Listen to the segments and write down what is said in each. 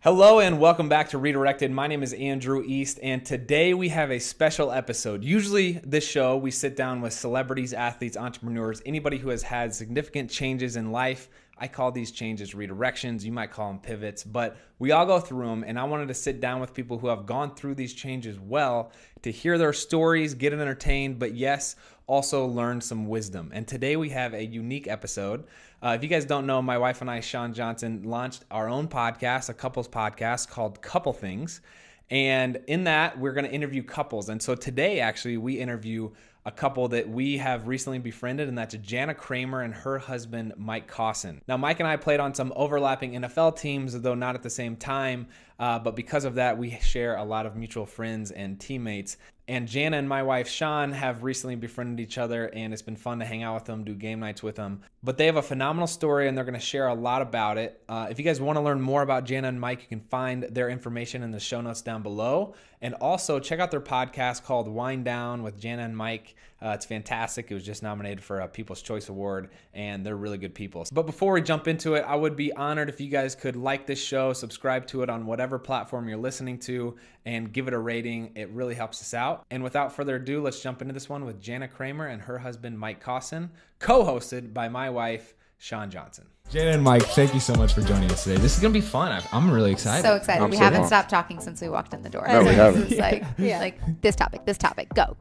Hello and welcome back to Redirected. My name is Andrew East, and today we have a special episode. Usually this show, we sit down with celebrities, athletes, entrepreneurs, anybody who has had significant changes in life. I call these changes redirections. You might call them pivots, but we all go through them, and I wanted to sit down with people who have gone through these changes well to hear their stories, get entertained, but yes, also learn some wisdom. And today we have a unique episode. If you guys don't know, my wife and I, Shawn Johnson, launched our own podcast, a couples podcast called Couple Things. And in that, we're going to interview couples. And so today, actually, we interview a couple that we have recently befriended, and that's Jana Kramer and her husband, Mike Caussin. Now, Mike and I played on some overlapping NFL teams, though not at the same time. But because of that, we share a lot of mutual friends and teammates. And Jana and my wife, Shawn, have recently befriended each other, and it's been fun to hang out with them, do game nights with them. But they have a phenomenal story, and they're going to share a lot about it. If you guys want to learn more about Jana and Mike, you can find their information in the show notes down below. And also, check out their podcast called Whine Down with Jana and Mike. It's fantastic. It was just nominated for a People's Choice Award, and they're really good people. But before we jump into it, I would be honored if you guys could like this show, subscribe to it on whatever platform you're listening to, and give it a rating. It really helps us out. And without further ado, let's jump into this one with Jana Kramer and her husband, Mike Caussin, co-hosted by my wife, Shawn Johnson. Jana and Mike, thank you so much for joining us today. This is going to be fun. I'm really excited. So excited. We haven't stopped talking since we walked in the door. No, we haven't. It's like this topic, go.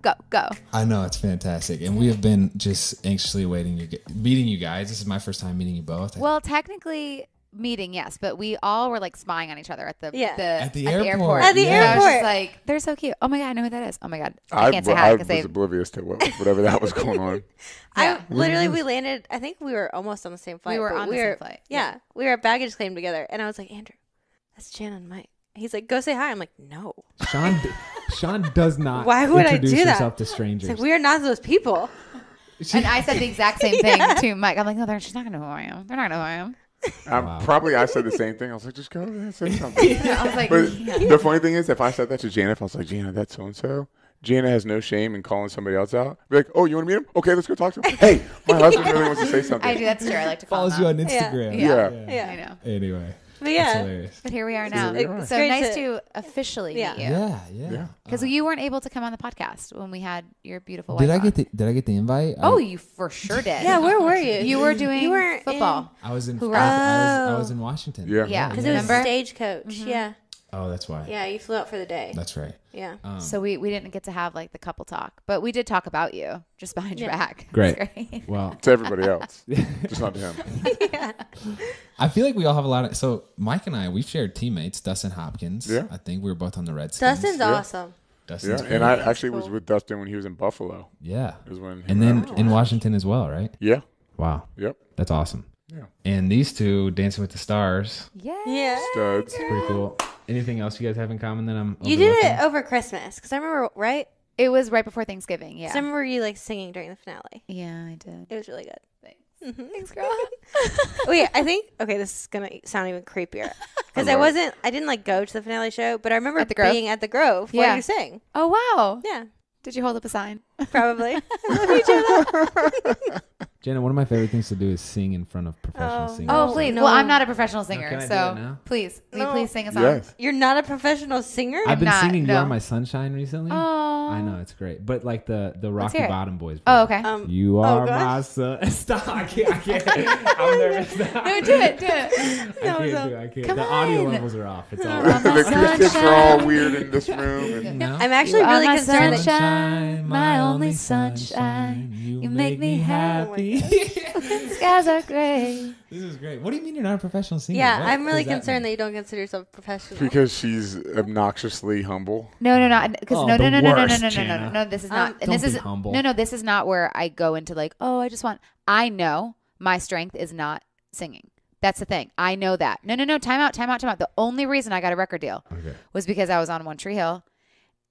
I know, it's fantastic. And we have been just anxiously awaiting meeting you guys. This is my first time meeting you both. Well, technically meeting, yes, but we all were like spying on each other at the airport. At the I was airport. just like, they're so cute. Oh my God, I know who that is. Oh my God. I can't say hi because I was oblivious to whatever that was going on. We landed, I think we were almost on the same flight. We were on the same flight. Yeah. We were at baggage claim together. And I was like, Andrew, that's Jana and Mike. He's like, go say hi. I'm like, no. Shawn does not Why would I introduce do that? herself to strangers. It's like, we are not those people. And I said the exact same thing to Mike. I'm like, no, she's not going to know who I am. They're not going to know who I am. Probably I said the same thing. I was like, just go over there and say something. I was like, But the funny thing is, if I said that to Jana, if I was like, Jana, that's so-and-so, Jana has no shame in calling somebody else out. Be like, oh, you want to meet him? Okay, let's go talk to him. Hey, my husband really wants to say something. I do. That's true. I like to call follows him you out. on Instagram. Yeah. I know. Anyway. But That's hilarious. But here we are now. It's So great nice to officially meet you. Yeah. Because you weren't able to come on the podcast when we had your beautiful wife Did I on. get the invite? Oh, you for sure did. Yeah, where were you? You were doing You weren't football. I was in Hoorah. I was in Washington. Yeah. Yeah. Because it was Remember? Stagecoach. Yeah. Oh, that's why. Yeah, you flew out for the day. That's right. Yeah. So we didn't get to have like the couple talk, but we did talk about you just behind your back. Great. It was great. Well, To everybody else. Just not to him. I feel like we all have a lot of. So Mike and I, we've shared teammates. Dustin Hopkins. Yeah. I think we were both on the Redskins. Actually awesome. Dustin's Yeah. great. And I actually cool. was with Dustin when he was in Buffalo. Yeah. Is when And then in Washington as well, right? Yeah. Wow. Yep. That's awesome. Yeah. And these two, Dancing with the Stars. Yeah. Studs. It's pretty cool. Anything else you guys have in common that I'm You did overlooking? it over Christmas. Because I remember, right? It was right before Thanksgiving. Yeah. 'Cause I remember you like singing during the finale. Yeah, I did. It was really good. Thanks, girl. Wait, I think this is gonna sound even creepier because I didn't like go to the finale show, but I remember At the Grove? being at the Grove where you sang. Oh wow. Yeah, Did you hold up a sign? probably. I love you, Jana. Jana, one of my favorite things to do is sing in front of professional singers. Oh please. no. Well, I'm not a professional singer, can I do it so now? please, will you No. please sing a song? Yes. You're not a professional singer. I've been not, singing "You no. Are My Sunshine" recently. Oh. I know, it's great. But like the Rocky hear it. Bottom Boys. Oh, version. okay. You are gosh. my sun. Stop! I can't. I'm nervous now. No, do it. I can't. Come The audio on. levels are off. It's all. You're The my acoustics are sunshine. all weird in this room. And No? I'm actually You are really my concerned. sunshine, my only sunshine. You make me happy. Skies are gray. This is great. What do you mean you're not a professional singer? Yeah, What I'm really does concerned that mean? you don't consider yourself professional. because she's obnoxiously humble. No, because Oh, no. the worst, No. Jana. This is not. And Don't this is be humble. No. This is not where I go into like, oh, I know my strength is not singing. That's the thing. I know that. No. Time out. The only reason I got a record deal was because I was on One Tree Hill,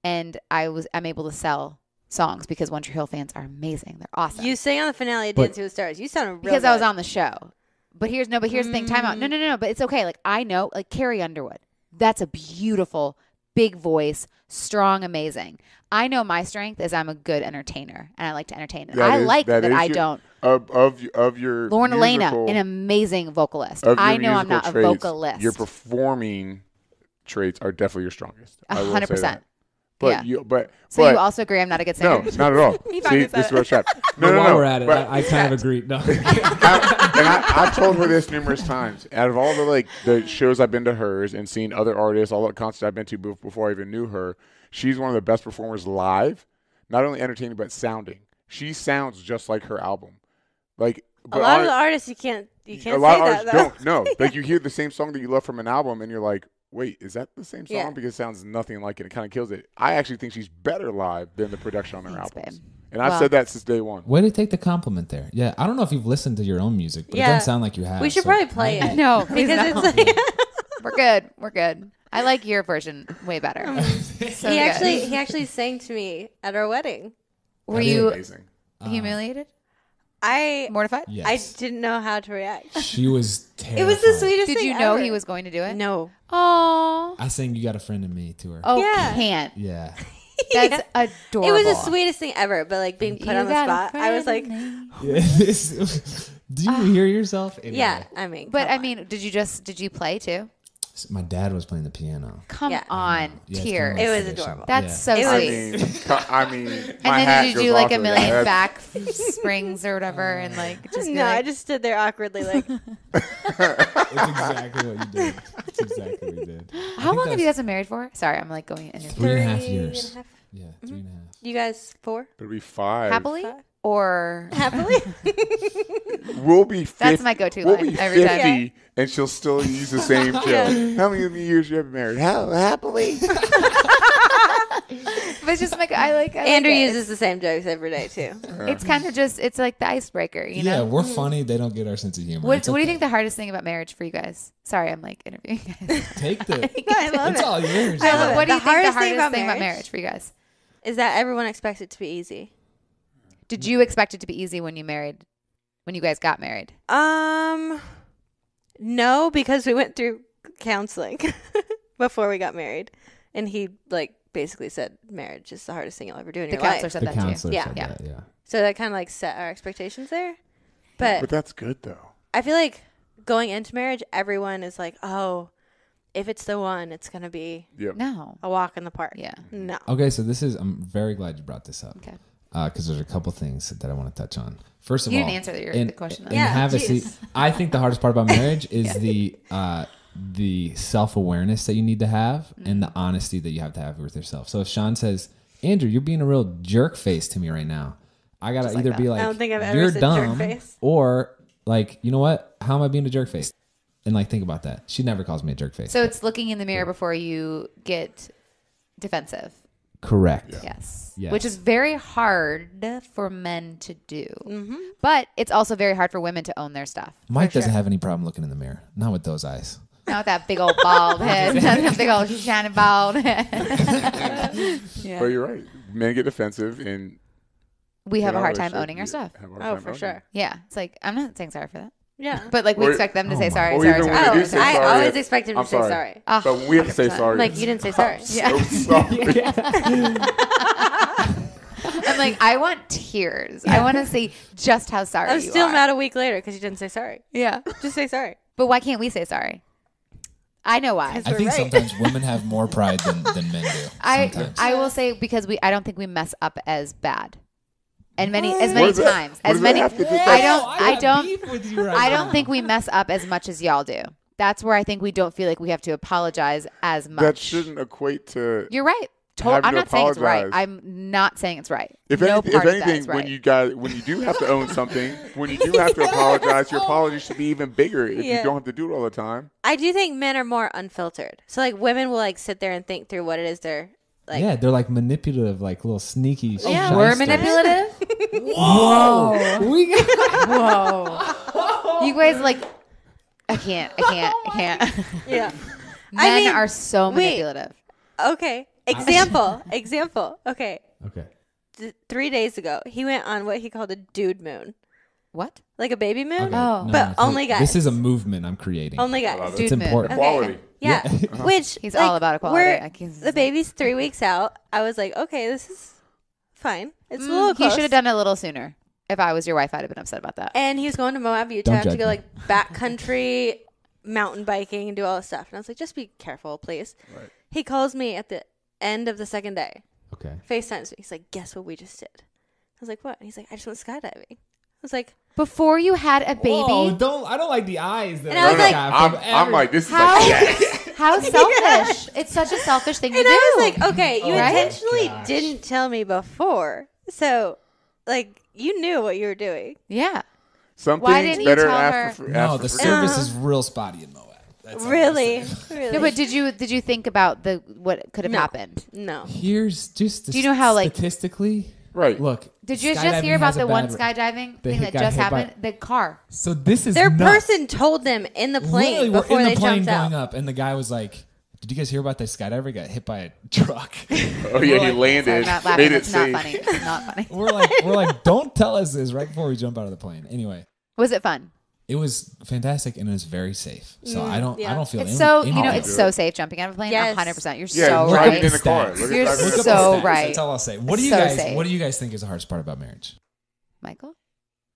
and I'm able to sell songs because One Tree Hill fans are amazing. They're awesome. You sang on the finale of But- Dancing with the Stars. You sounded real because I was good. on the show. But here's the thing. Time out. No. But it's okay. Like I know, like Carrie Underwood. That's a beautiful, big voice, strong, amazing. I know my strength is I'm a good entertainer, and I like to entertain. And I like that I don't. Of your Lauren Elena, musical- an amazing vocalist. of your I know I'm musical not a traits, vocalist. You're performing traits are definitely your strongest. I will say 100%. that. But Yeah. you So you also agree I'm not a good no, singer? not at all. He See, finally this said is where it's trapped. No, But no, while no. we're at it, But I kind of agree. No. I've told her this numerous times. Out of all the shows I've been to hers and seen other artists, all the concerts I've been to before I even knew her, she's one of the best performers live. Not only entertaining but sounding. She sounds just like her album. Like A lot of the artists you can't a say lot of that artists though. don't know. Like you hear the same song that you love from an album, and you're like, wait, is that the same song? Yeah. Because it sounds nothing like it. It kind of kills it. I actually think she's better live than the production on her Thanks, albums. babe. And I've Well- said that since day one. Way to take the compliment there. Yeah, I don't know if you've listened to your own music, but it Yeah. doesn't sound like you have. We should so probably play maybe- it. No, please because no. it's like We're good. We're good. I like your version way better. So he good. actually sang to me at our wedding. Were That's you Amazing. humiliated? I Mortified? Yes. I didn't know how to react. She was terrified. It was the sweetest Did thing you know ever. he was going to do it? No. Oh. I sang "You Got a Friend in Me" to her. Oh, Yeah. can't. Yeah. That's adorable. It was the sweetest thing ever, but like being put You on the got a spot, I was like, friend in me. Yeah. Do you hear yourself? Anyway. yeah, I mean, But come I on. mean, did you play too? My dad was playing the piano. Come Yeah. on, Yeah, it's tears. kinda It was tradition. adorable. That's Yeah. so It was- sweet. I mean, And my then hat did you goes do like off a to million that. back springs or whatever, and like just be no, I like, just stood there awkwardly, like, That's exactly what you did. That's exactly what you did. how long have you guys been married for? Sorry, I'm like going in your 3.5 years. 3.5. Yeah, 3.5. You guys 4 It'll be 5. happily Five. or happily? We'll be 50. That's my go-to We'll line be every 50, time. and she'll still use the same joke. How many years you have been married? How happily? But it's just like I like Andrew it. uses the same jokes every day too. It's kind of just it's like the icebreaker, you Yeah, know. we're funny. They don't get our sense of humor. What It's do you okay. think the hardest thing about marriage for you guys? Sorry, I'm like interviewing you guys. Take the. I love It's it. all yours. I love it. What do you The think the hardest hardest thing about thing about marriage? marriage for you guys? Is that everyone expects it to be easy? Did you expect it to be easy when you guys got married? No, because we went through counseling before we got married, and he like basically said marriage is the hardest thing you'll ever do in The your counselor life. said The that to you. counselor Yeah. said Yeah. that. Yeah. So that kind of like set our expectations there. But But that's good, though. I feel like going into marriage, everyone is like, oh, if it's the one, it's gonna be Yep. No. a walk in the park. Yeah. No. Okay, so this is. I'm very glad you brought this up. Okay. Because there's a couple things that I want to touch on. First of You all, didn't answer the question, though. And Yeah, have a jeez. seat. I think the hardest part about marriage is the self-awareness that you need to have and the honesty that you have to have with yourself. So if Shawn says, "Andrew, you're being a real jerk face to me right now," I gotta Just like either that. be like, I don't think I've ever "You're said jerk dumb," face. or like, "You know what? How am I being a jerk face?" And like, think about that. She never calls me a jerk face. So it's looking in the mirror before you get defensive. correct. Yes. Yes. Which is very hard for men to do. Mm-hmm. But it's also very hard for women to own their stuff. Mike For doesn't sure. have any problem looking in the mirror. Not with those eyes. Not with that big old bald head. That big old shiny bald head. Yeah. But you're right. Men get defensive, and We have get a hard all time this owning our shit. stuff. Have a hard Oh, time for owning sure. it. Yeah. It's like, I'm not saying sorry for that. Yeah. But like, we Or- expect them to say my- sorry, or sorry, even when sorry. they do say I sorry, always expect him to I'm say sorry. sorry. Oh, But when we have to say 100%. sorry. I'm like, you didn't say sorry. Yeah. So sorry. I'm like, I want tears. I want to see just how sorry I'm you still are. mad a week later because you didn't say sorry. Yeah. Just say sorry. But why can't we say sorry? I know why. I think right. sometimes women have more pride than men do. Sometimes. I will say because I don't think we mess up as bad. And What many does that- times. what As does that many have to do with I that? don't I don't think we mess up as much as y'all do. That's where I think we don't feel like we have to apologize as much. That shouldn't equate to. You're right. having I'm to not saying it's right. apologize. I'm not saying it's right. If, no if part of that anything, is right. when you do have to own something, when you do have to apologize, your apology should be even bigger if Yeah. you don't have to do it all the time. I do think men are more unfiltered. So like women will like sit there and think through what it is they're like. Yeah, they're like manipulative, like little sneaky. Yeah. We're shysters. manipulative. Whoa! We got Whoa. You guys like I can't. Yeah. Men mean, are so wait. manipulative. Okay. Example. Okay. okay. 3 days ago, he went on what he called a dude moon, What? like a baby moon. Okay. Oh. But only guys. This is a movement I'm creating. Only love guys. it. Dude it's moon. important. Okay. Equality. Yeah. Which He's like, all about equality. we're- I can't- The baby's 3 weeks out. I was like, okay, this is fine. It's a little He close. should have done it a little sooner. If I was your wife, I'd have been upset about that. And he was going to Moab, Utah Don't to judge go me. like backcountry mountain biking and do all this stuff. And I was like, just be careful, please. Right. He calls me at the end of the second day. Okay. FaceTimes me. He's like, guess what we just did? I was like, what? And he's like, I just went skydiving. I was like, Before you had a baby? Whoa, I don't like the eyes. That And I was like, I'm like, this is How, like, yes. how selfish. It's such a selfish thing to and do. I was like, okay, you Right? intentionally Gosh. didn't tell me before. So, like, you knew what you were doing. yeah. Some Why things didn't you better tell ask her- for No, ask the for service is real spotty in Moab. That's all I'm Really? saying. Really? No, but did you think about what could have No. happened? No. Here's just Do you know how, like- statistically? Right. Look. Did you just skydiving hear about has a the one bad- skydiving They thing that got just hit by- happened? The car. So this is Their nuts. person told them in the plane Literally, we're before in they the plane jumped going out. up, and the guy was like, "Did you guys hear about the skydiver? He got hit by a truck." Oh yeah, he landed. Sorry, I'm not laughing. Made it It's not safe. funny. It's not funny. we're like, don't tell us this right before we jump out of the plane. Anyway, Was it fun? it was fantastic and it was very safe. So I don't feel It's so any- it's so safe jumping out of a plane. Yes. 100%. You're Yeah, so driving right. in the car. Stats. Look at You're driving in the Look up so the stats. right. That's all I'll say. What do you So guys? safe. What do you guys think is the hardest part about marriage? Michael?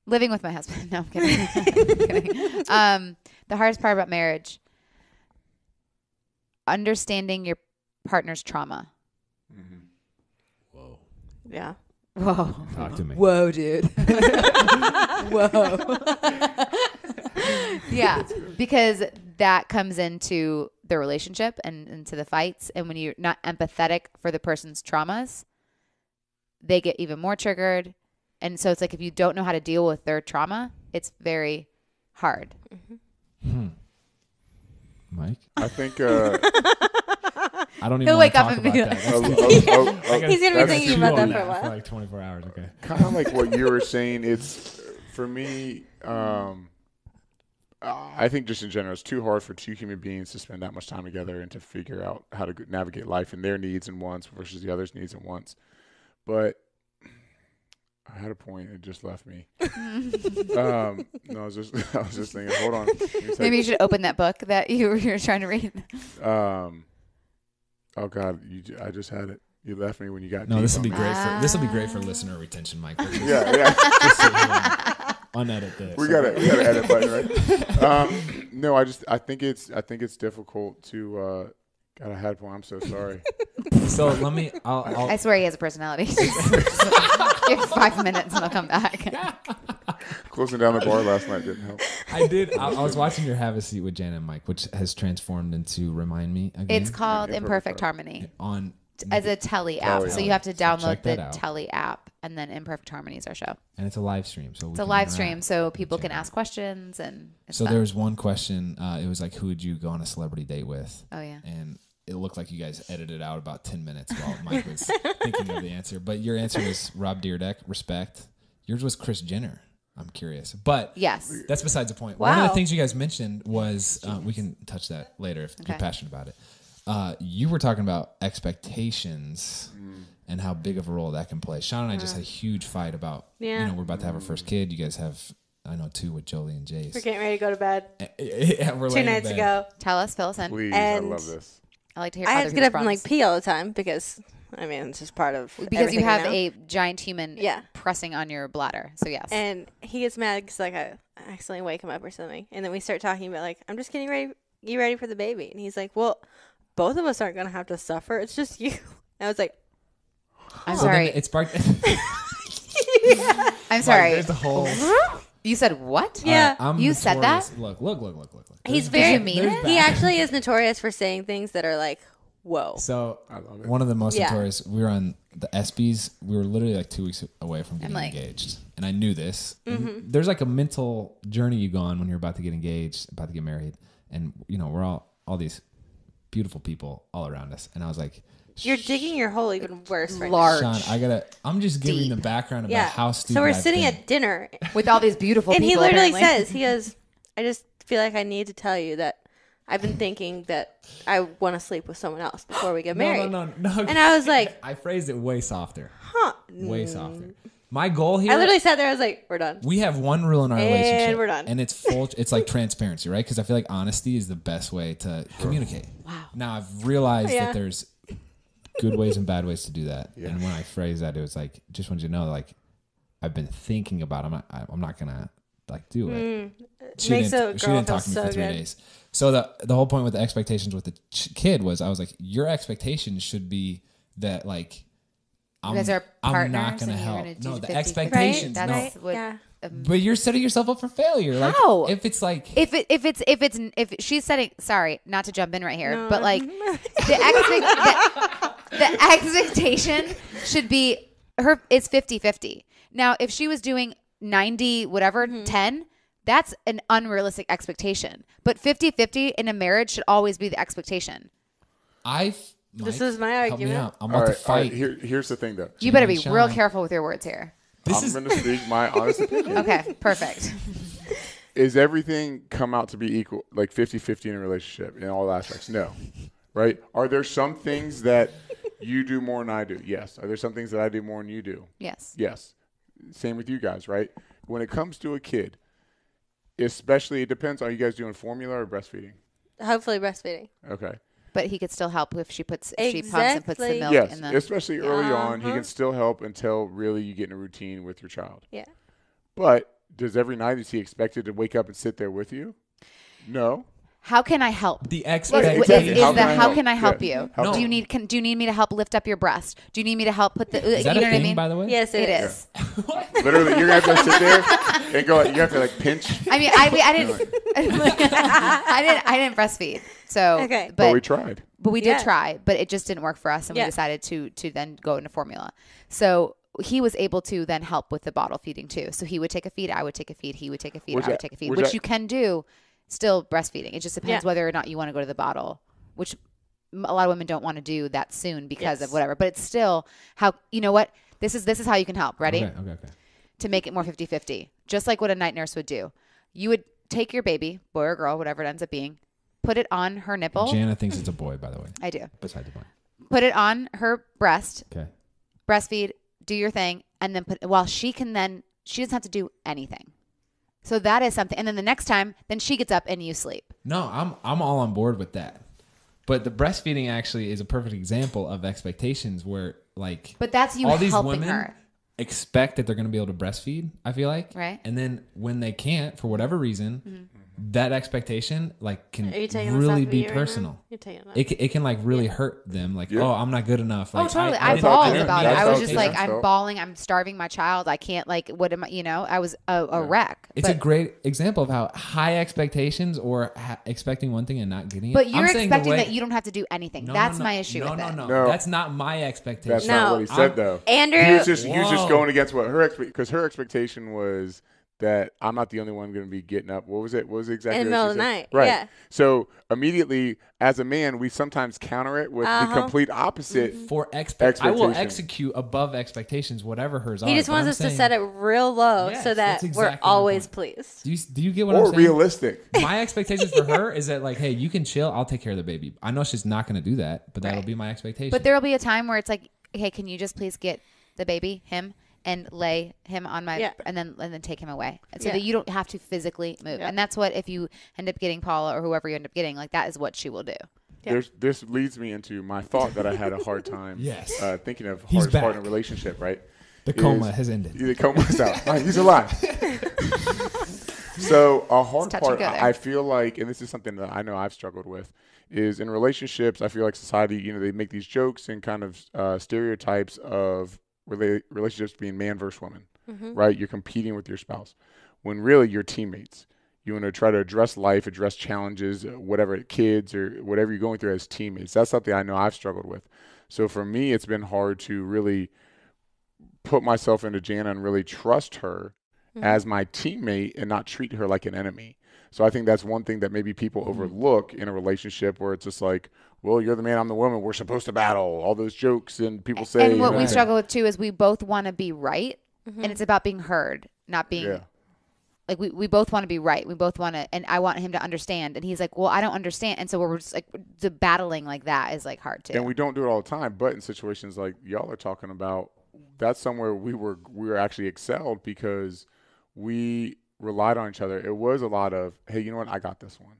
Living with my husband. No, I'm kidding. I'm kidding. The hardest part about marriage, understanding your partner's trauma. Whoa, Yeah. Whoa. talk to me. Whoa, dude. Whoa. Yeah, because that comes into the relationship and into the fights. And when you're not empathetic for the person's traumas, they get even more triggered. And so it's like if you don't know how to deal with their trauma, it's very hard. Mike, I think. I don't even He'll want wake to up talk and be about like- that. He's gonna be thinking about that for a while. For like 24 hours. Okay. Kind of like what you were saying. It's for me. I think just in general, it's too hard for two human beings to spend that much time together and to figure out how to navigate life and their needs and wants versus the other's needs and wants. But I had a point; it just left me. No, I was just thinking. Hold on. Maybe you should open that book that you were trying to read. Oh God, I just had it. You left me when you got. No, deep this will on be me. great for this will be great for listener retention, Mike. Let's just- Yeah. just sit here and unedit this. We got an edit button, right? No, I think it's difficult to. God, I had a point. I'm so sorry. So let me. I'll I swear he has a personality. Give 5 minutes and I'll come back. Closing down the bar last night didn't help. I did. I was watching your Have a Seat with Jana and Mike, which has transformed into Remind Me again. It's called Imperfect Imperfect Harmony on as a Telly app. Telly. So you have to So download check that the out. Telly app, and then Imperfect Harmony is our show. and it's a live stream. So It's a live stream, so people can ask questions, and it's So fun. there was one question. It was like, who would you go on a celebrity date with? Oh yeah. And it looked like you guys edited out about 10 minutes while Mike was thinking of the answer. But your answer was Rob Dyrdek, respect. Yours was Kris Jenner. I'm curious. But Yes. that's besides the point. One of Wow. the things you guys mentioned was, we can touch that later if you're Okay. passionate about it. You were talking about expectations and how big of a role that can play. Shawn and I just had a huge fight about, Yeah. we're about to have our first kid. You guys have, I know, 2 with Jolie and Jace. We're getting ready to go to bed Yeah, we're 2 laying in nights bed. ago. Tell us, fill us in. Please, And I love this. I like to hear. I other have to get up people's and like problems. pee all the time because it's just part of Because you everything have now. a giant human Yeah. pressing on your bladder. So yes. And he gets mad because like I accidentally wake him up or something, and then we start talking about like I'm just getting ready, you ready for the baby? And he's like, well, both of us aren't gonna have to suffer. It's just you. And I was like, I'm So then sorry. it sparked. I'm sorry. There's the whole. You said what? yeah. I'm You said notorious- that? Look. He's Did very. you mean it? He actually is notorious for saying things that are like, whoa. So I love it. one of the most Yeah. notorious. We were on the ESPYs. We were literally like 2 weeks away from getting like- engaged, and I knew this. And Mm-hmm. there's like a mental journey you go on when you're about to get engaged, about to get married, and we're all these beautiful people all around us, and I was like, You're digging your hole even worse right now. Large. Sean, I'm just giving Deep. the background about Yeah. how stupid. So we're I've sitting been. at dinner, With all these beautiful and he people. literally apparently. says, he goes, I just feel like I need to tell you that I've been thinking that I want to sleep with someone else before we get married. No. And I was like, I phrased it way softer. huh. Way softer. My goal here. I literally sat there, I was like, we're done. We have one rule in our And relationship, we're done. and it's full. It's like transparency, right? Because I feel like honesty is the best way to communicate. Wow. Now I've realized Yeah. that there's good ways and bad ways to do that. Yeah. And when I phrased that, it was like, just wanted you to know, like, I've been thinking about. I'm not gonna like do it. She Makes a didn't girl talk to feel me for so 3 good. days. So the whole point with the expectations with the kid was I was like, your expectations should be that like You guys are I'm not partners going to and you're help. gonna do No, the the 50-50. expectations. Right? No, That's what. Yeah. but you're setting yourself up for failure. Like How? if it's like If she's setting, sorry, not to jump in right here, No. but like the expectation should be it's 50-50. Now, if she was doing 90, whatever, 10, that's an unrealistic expectation. But 50-50 in a marriage should always be the expectation. This is my help me argument. out. I'm about to fight. Here's the thing, though. You better be Shawn. real careful with your words here. I'm going to speak my honest opinion. Okay, perfect. Is everything come out to be equal, like 50-50 in a relationship in all aspects? No. Right? Are there some things that you do more than I do? Yes. Are there some things that I do more than you do? Yes. Yes. Same with you guys, right? When it comes to a kid, especially, it depends. Are you guys doing formula or breastfeeding? Hopefully breastfeeding. Okay. But he could still help if she pumps and puts the Exactly. milk Yes, in the. especially early on, he Uh-huh. can still help until really you get in a routine with your child. Yeah. But does every night is he expected to wake up and sit there with you? No. How can I help? The Is expectation. the how can I help Yeah. you? How Do you can- need do you need me to help lift up your breast? Do you need me to help put the Is that you a know what thing, I mean? by the way? Yes, It is. Literally, you're going to have to sit there and go, you have to like pinch. I mean, I didn't I didn't breastfeed. So Okay. But we tried. But we did Yeah. try, but it just didn't work for us, and we Yeah. decided to then go into formula. So he was able to then help with the bottle feeding too. So he would take a feed, I would take a feed, he would take a feed, Which I would I- take a feed, which which I- you can do still breastfeeding. It just depends Yeah. whether or not you want to go to the bottle, which a lot of women don't want to do that soon because Yes. of whatever. But it's still how, you know what? This is how you can help. Ready? Okay. To make it more 50-50, just like what a night nurse would do. You would take your baby, boy or girl, whatever it ends up being, put it on her nipple. Jana thinks it's a boy, by the way. I do. Beside the point. Put it on her breast, Okay. breastfeed, do your thing, and then she doesn't have to do anything. So that is something. And then the next time, then she gets up and you sleep. No, I'm all on board with that. But the breastfeeding actually is a perfect example of expectations where like But that's you all these helping women her. expect that they're going to be able to breastfeed, I feel like. Right. And then when they can't for whatever reason, that expectation like can Are you taking this really off of be you right now? personal. You're taking it off. It can like really hurt them. Like, Yeah. oh, I'm not good enough. Oh, Like, totally. I I That's how bawled parents- about it. that's I how was just like, parents I'm felt. bawling. I'm starving my child. I can't, like, what am I, I was a wreck. It's but, a great example of how high expectations or expecting one thing and not getting it. But you're I'm saying the expecting way- that you don't have to do anything. No, That's no, my issue no, with no, it. No, No. that's not my expectation. That's No. not what he said, though. Andrew. He was just Whoa. going against what her because her expectation was that I'm not the only one going to be getting up. What was it? What was it exactly? In the what middle she of the said? night, Right. yeah. So immediately, as a man, we sometimes counter it with the Uh-huh. complete opposite. For I will Expectation. execute above expectations, whatever hers are. He just but wants I'm us to saying- set it real low Yes, so that that's we're exactly my always point. pleased. Do you get what I'm Or saying? realistic. My expectations for her is that like, hey, you can chill. I'll take care of the baby. I know she's not going to do that, but that'll Right. be my expectation. But there will be a time where it's like, hey, can you just please get the baby, him, and lay him on my, Yeah. and then take him away, so Yeah. that you don't have to physically move. Yeah. And that's what, if you end up getting Paula or whoever you end up getting, like that is what she will do. Yeah. This leads me into my thought that I had a hard time Yes. thinking of He's hardest part in a back. relationship, right? the coma has ended. The coma's out. Right, he's alive. So a hard touch and part, go there. I feel like, and this is something that I know I've struggled with, is in relationships, I feel like society, they make these jokes and kind of stereotypes of relationships being man versus woman, right? You're competing with your spouse when really you're teammates. You want to try to address life, address challenges, whatever, kids or whatever you're going through as teammates. That's something I know I've struggled with. So for me, it's been hard to really put myself into Jana and really trust her as my teammate and not treat her like an enemy. So I think that's one thing that maybe people overlook in a relationship where it's just like, well, you're the man, I'm the woman, we're supposed to battle, all those jokes, and people say. And what we Right. struggle with too is we both want to be right, and it's about being heard, not being Yeah. like we both want to be right. We both want to, and I want him to understand, and he's like, well, I don't understand, and so we're just like the battling like that is like hard too. And we don't do it all the time, but in situations like y'all are talking about, that's somewhere we were actually excelled because we relied on each other. It was a lot of, hey, you know what, I got this one.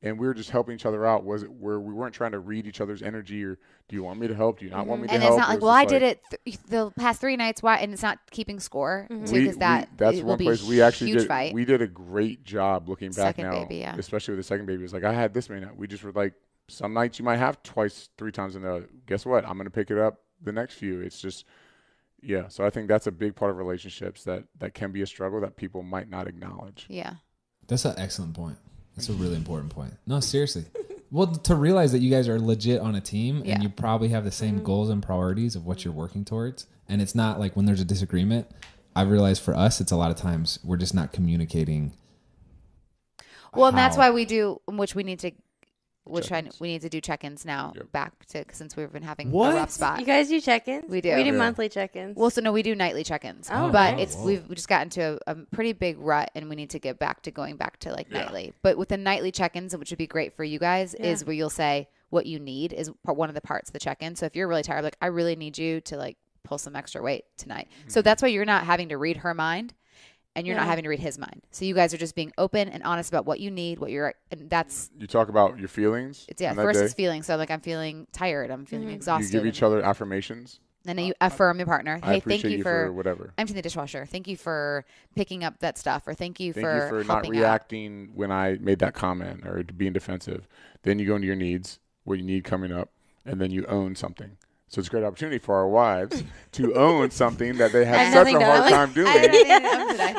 and we were just helping each other out. Was it where we weren't trying to read each other's energy, or do you want me to help? Do you not want me to And help? it's not like, was well, I just did it the past 3 nights. Why? And it's not keeping score too, because that's it will one be place we actually huge did. fight. We did a great job looking back Second now, baby, yeah. especially with the second baby. It's like I had this many. We just were like, some nights you might have twice, 3 times in a. Guess what? I'm going to pick it up the next few. It's just. Yeah, so I think that's a big part of relationships that can be a struggle that people might not acknowledge. Yeah. That's an excellent point. That's a really important point. No, seriously. Well, to realize that you guys are legit on a team and you probably have the same goals and priorities of what you're working towards. And it's not like when there's a disagreement, I realize for us, it's a lot of times we're just not communicating. Well, and that's why we do, which we need to we need to do check-ins now back to, since we've been having a rough spot. You guys do check-ins? We do. We do monthly check-ins. Well, so no, we do nightly check-ins. Oh, but nice. we've just gotten to a pretty big rut, and we need to get back to going back to like nightly. But with the nightly check-ins, which would be great for you guys, is where you'll say what you need is one of the parts of the check-in. So if you're really tired, like I really need you to like pull some extra weight tonight. So that's why you're not having to read her mind. And you're not having to read his mind. So you guys are just being open and honest about what you need, and that's. You talk about your feelings. It's versus feelings. So like I'm feeling tired. I'm feeling exhausted. You give each other affirmations. And then you affirm your partner. Hey, thank you for whatever. emptying the dishwasher. Thank you for picking up that stuff, or thank you for not helping reacting when I made that comment or being defensive. Then you go into your needs, what you need coming up, and then you own something. So it's a great opportunity for our wives to own something that they have such a hard time doing.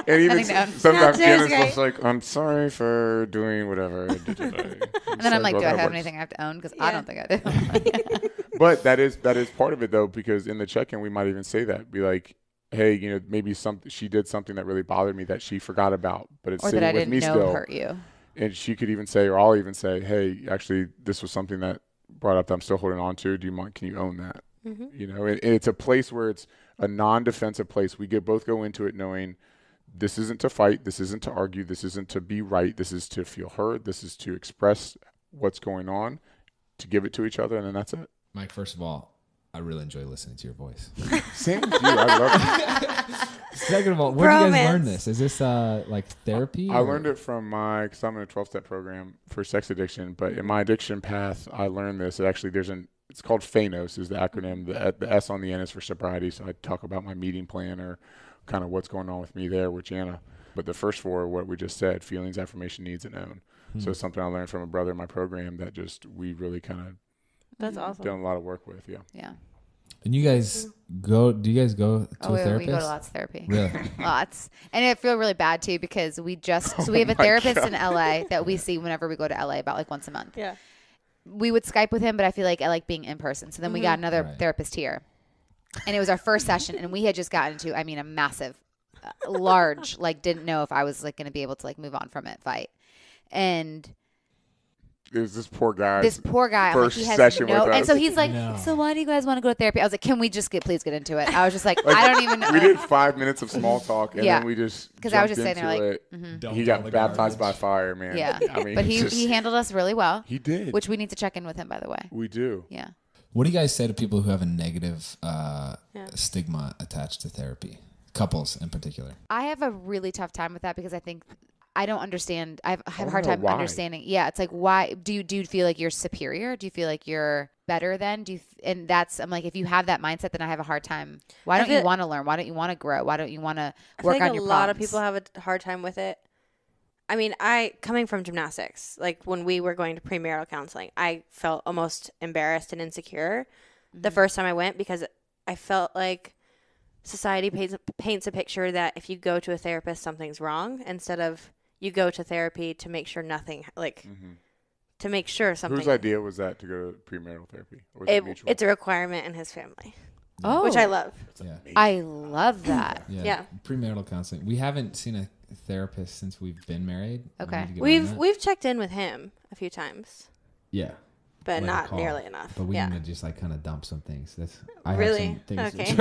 And even sometimes Jana's just like, I'm sorry for doing whatever. And then I'm like, do I have anything I have to own? Because I don't think I do. But that is part of it, though, because in the check-in, we might even say that. Be like, hey, maybe she did something that really bothered me that she forgot about, but it's sitting with me still. Or that I didn't know hurt you. And she could even say, or I'll even say, hey, actually, this was something that brought up that I'm still holding on to. Can you own that? It's a place where it's a non-defensive place. We both go into it knowing this isn't to fight, this isn't to argue, this isn't to be right, this is to feel heard, this is to express what's going on, to give it to each other, and then that's it. Mike, first of all, I really enjoy listening to your voice. Same with you. I love it. Second of all, where did you guys learn this? Is this like therapy? I learned it from because I'm in a 12-step program for sex addiction, but in my addiction path, I learned this. It's called FANOS is the acronym. The S on the end is for sobriety. So I talk about my meeting plan or kind of what's going on with me there with Jana. But the first 4 are what we just said: feelings, affirmation, needs, and own. So it's something I learned from a brother in my program that we really kind of that's awesome. Done a lot of work with. Yeah. And you guys do you guys go to a therapist? We go to lots of therapy. Really? Lots. And I feel really bad too because we have a therapist in LA that we see whenever we go to LA about like once a month. Yeah. We would Skype with him, but I feel like I like being in person. So then we got another therapist here. And it was our first session, and we had just gotten to, a massive, large, like didn't know if I was like going to be able to like move on from it fight. And it was this poor guy. First like, he has session with us. And so he's like, so why do you guys want to go to therapy? I was like, can we just please get into it? I was just like I don't even know. We did 5 minutes of small talk, and then we just because I was just sitting there like, he got baptized by fire, man. Yeah, but he handled us really well. He did, which we need to check in with him, by the way. We do. Yeah. What do you guys say to people who have a negative stigma attached to therapy? Couples in particular. I have a really tough time with that because I think I don't understand. I have a hard time understanding. Yeah, it's like, why do you feel like you're superior? Do you feel like you're better than? And I'm like, if you have that mindset, then I have a hard time. Why don't you want to learn? Why don't you want to grow? Why don't you want to work on your problems? A lot of people have a hard time with it. I mean, coming from gymnastics, like when we were going to premarital counseling, I felt almost embarrassed and insecure the first time I went because I felt like society paints a picture that if you go to a therapist, something's wrong, instead of you go to therapy to make sure nothing, to make sure something. Whose idea was that to go to premarital therapy? Or was it mutual? It's a requirement in his family, which I love. Yeah. I love that. Yeah. Premarital counseling. We haven't seen a therapist since we've been married. Okay. We've checked in with him a few times. Yeah. But not nearly enough. But we need to just like kind of dump some things. I really? Have some things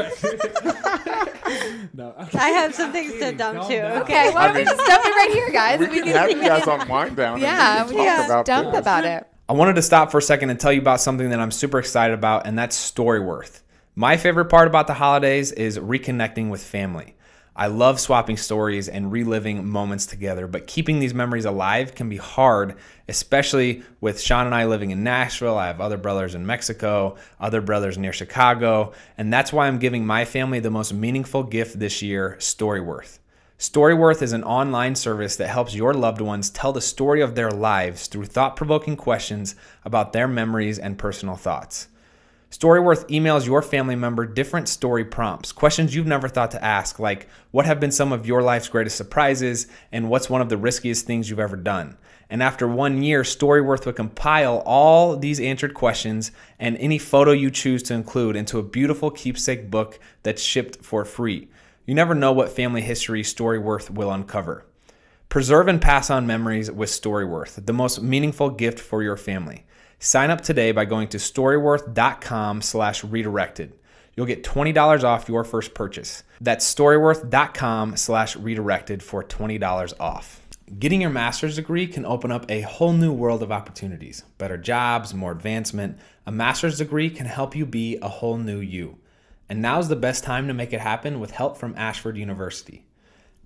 no, okay. I have some things to dump too. Okay, why don't we just dump it right here, guys? We can have you guys on Whine Down. Yeah, we can dump about it. I wanted to stop for a second and tell you about something that I'm super excited about, and that's Storyworth. My favorite part about the holidays is reconnecting with family. I love swapping stories and reliving moments together, but keeping these memories alive can be hard, especially with Shawn and I living in Nashville. I have other brothers in Mexico, other brothers near Chicago, and that's why I'm giving my family the most meaningful gift this year, Storyworth. Storyworth is an online service that helps your loved ones tell the story of their lives through thought-provoking questions about their memories and personal thoughts. Storyworth emails your family member different story prompts, questions you've never thought to ask, like what have been some of your life's greatest surprises and what's one of the riskiest things you've ever done. And after 1 year, Storyworth will compile all these answered questions and any photo you choose to include into a beautiful keepsake book that's shipped for free. You never know what family history Storyworth will uncover. Preserve and pass on memories with Storyworth, the most meaningful gift for your family. Sign up today by going to storyworth.com/redirected. You'll get $20 off your first purchase. That's storyworth.com/redirected for $20 off. Getting your master's degree can open up a whole new world of opportunities. Better jobs, more advancement. A master's degree can help you be a whole new you. And now's the best time to make it happen with help from Ashford University.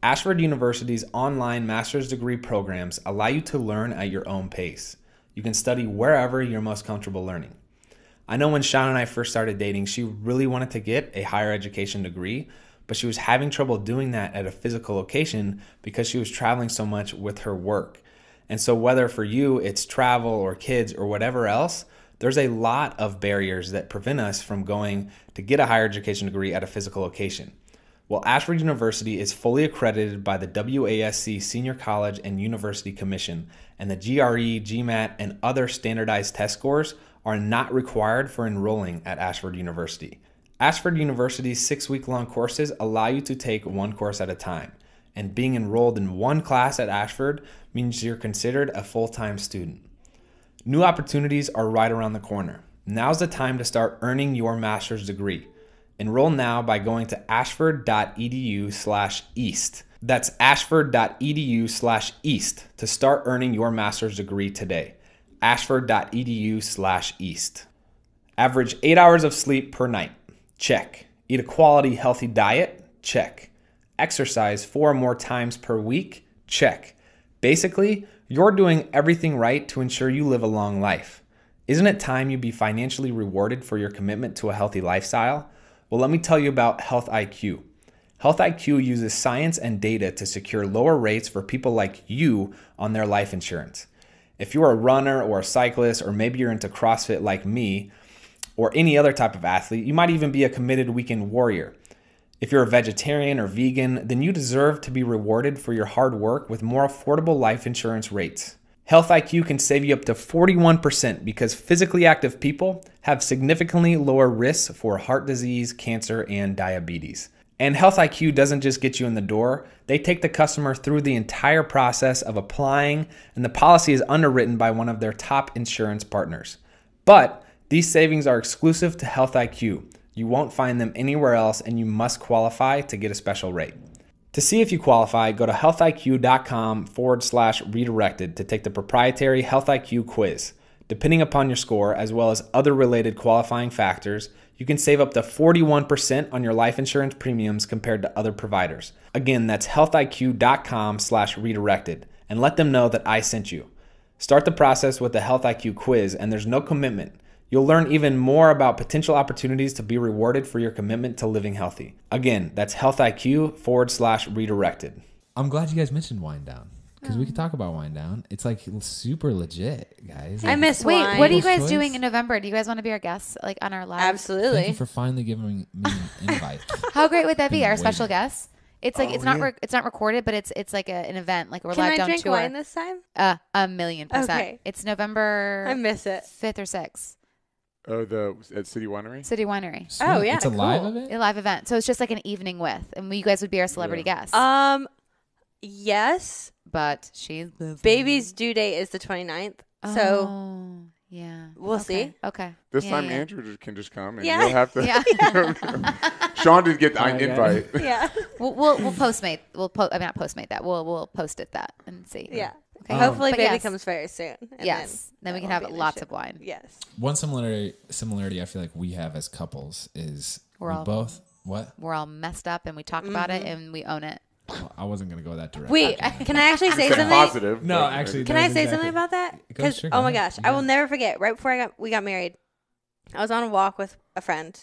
Ashford University's online master's degree programs allow you to learn at your own pace. You can study wherever you're most comfortable learning. I know when Shawn and I first started dating, she really wanted to get a higher education degree, but she was having trouble doing that at a physical location because she was traveling so much with her work. And so whether for you it's travel or kids or whatever else, there's a lot of barriers that prevent us from going to get a higher education degree at a physical location. Well, Ashford University is fully accredited by the WASC Senior College and University Commission, and the GRE, GMAT, and other standardized test scores are not required for enrolling at Ashford University. Ashford University's 6-week-long courses allow you to take one course at a time, and being enrolled in one class at Ashford means you're considered a full-time student. New opportunities are right around the corner. Now's the time to start earning your master's degree. Enroll now by going to ashford.edu/east. That's ashford.edu/east to start earning your master's degree today. ashford.edu/east. Average 8 hours of sleep per night. Check. Eat a quality, healthy diet? Check. Exercise 4 or more times per week? Check. Basically, you're doing everything right to ensure you live a long life. Isn't it time you be financially rewarded for your commitment to a healthy lifestyle? Well, let me tell you about Health IQ. Health IQ uses science and data to secure lower rates for people like you on their life insurance. If you're a runner or a cyclist, or maybe you're into CrossFit like me, or any other type of athlete, you might even be a committed weekend warrior. If you're a vegetarian or vegan, then you deserve to be rewarded for your hard work with more affordable life insurance rates. Health IQ can save you up to 41% because physically active people have significantly lower risks for heart disease, cancer, and diabetes. And Health IQ doesn't just get you in the door. They take the customer through the entire process of applying, and the policy is underwritten by one of their top insurance partners. But these savings are exclusive to Health IQ. You won't find them anywhere else, and you must qualify to get a special rate. To see if you qualify, go to healthiq.com/redirected to take the proprietary Health IQ quiz. Depending upon your score, as well as other related qualifying factors, you can save up to 41% on your life insurance premiums compared to other providers. Again, that's healthiq.com/redirected, and let them know that I sent you. Start the process with the Health IQ quiz, and there's no commitment. You'll learn even more about potential opportunities to be rewarded for your commitment to living healthy. Again, that's healthiq.com/redirected. I'm glad you guys mentioned Whine Down, because we could talk about Whine Down. It's like super legit, guys. I miss Wait, wine. what are you guys Choice? doing in November? Do you guys want to be our guests, like on our live? Thank Absolutely. you for finally giving me an invite. How great would that be? Been Our waiting. special guest. It's like it's not recorded, but it's like an event. Like we're Can live I down drink tour. wine this time? 1,000,000%. Okay. It's November. I miss it. 5th or 6th. Oh, at City Winery? City Winery. Sweet. Oh, yeah, It's a live cool. event? A live event. So it's just like an evening with, and you guys would be our celebrity guests. Yes. But she's Baby's due date is the 29th. So Oh, yeah. We'll Okay. see. Okay. This Yeah, time yeah. Andrew can just come and Yeah. you'll have to. Yeah. Sean didn't get the Okay. invite. yeah. We'll postmate. Not postmate that. We'll post it that and see. Yeah. Okay. Hopefully But baby yes. comes very soon. And Yes. Then we that can won't have be an lots issue. of wine. Yes. One similarity I feel like we have as couples is We're we all- both What? We're all messed up and we talk about it and we own it. Well, I wasn't gonna go that direction. Wait, can I actually say something? Positive. No, but- actually, Can I say something about that? Because sure, oh go my ahead. gosh, I will never forget. Right before we got married, I was on a walk with a friend,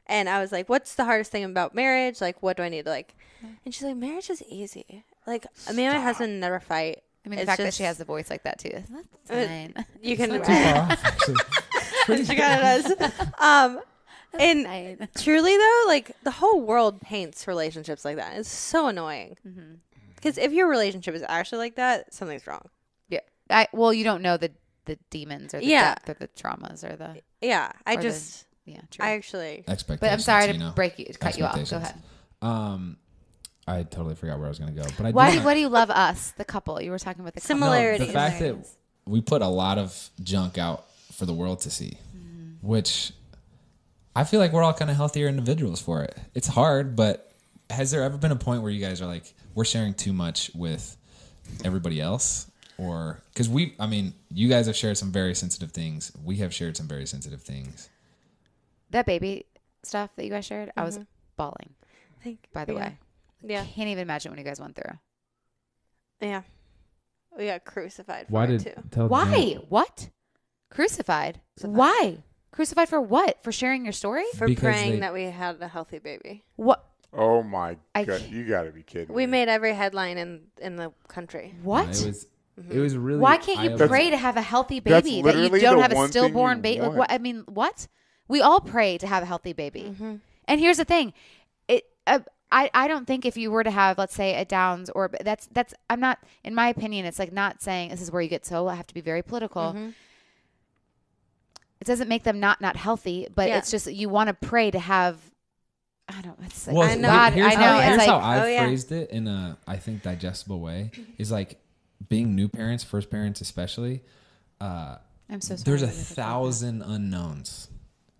and I was like, "What's the hardest thing about marriage? Like, what do I need to like?" And she's like, "Marriage is easy. Like, me and my husband never fight. I mean, the It's fact that just- she has the voice like that too. That's fine. You can." Too far off, actually. She kind of does. And Fine. truly though, like the whole world paints relationships like that. It's so annoying. Because if your relationship is actually like that, something's wrong. Yeah. Well, you don't know the demons or the depth or the traumas or the Yeah, I Or the- just, yeah. True. I actually. Expectations. But I'm sorry to you know? cut you off. Go Expectations. ahead. I totally forgot where I was gonna go, but I Why do you love us, the couple? You were talking about the couple. Similarities. The fact that we put a lot of junk out for the world to see, which I feel like we're all kind of healthier individuals for it. It's hard, but has there ever been a point where you guys are like, we're sharing too much with everybody else? Or because you guys have shared some very sensitive things. We have shared some very sensitive things. That baby stuff that you guys shared, I was bawling. By the way, Yeah. can't even imagine what you guys went through. Yeah. We got crucified for Why it did too. tell Why? What? Crucified? Why? Crucified for what? For sharing your story? For Because praying they- that we had a healthy baby. What? Oh my I god, can't- you got to be kidding We me. made every headline in the country. What? It was really. Why can't you eye-opening. pray to have a healthy That's baby that you literally don't the have a one thing stillborn you baby? Like, want. what? I mean, what? We all pray to have a healthy baby. And here's the thing, I don't think if you were to have, let's say, a Downs or that's I'm not, in my opinion, it's like not saying this is where you get so I have to be very political. It doesn't make them not healthy, but Yeah. it's just you want to pray to have. I don't. It's like Well, I know. God. here's I know. How, It's here's like how I've oh, yeah. phrased it in a, I think, digestible way is like being new parents, first parents especially. I'm so sorry. There's to a hear that. 1,000 unknowns,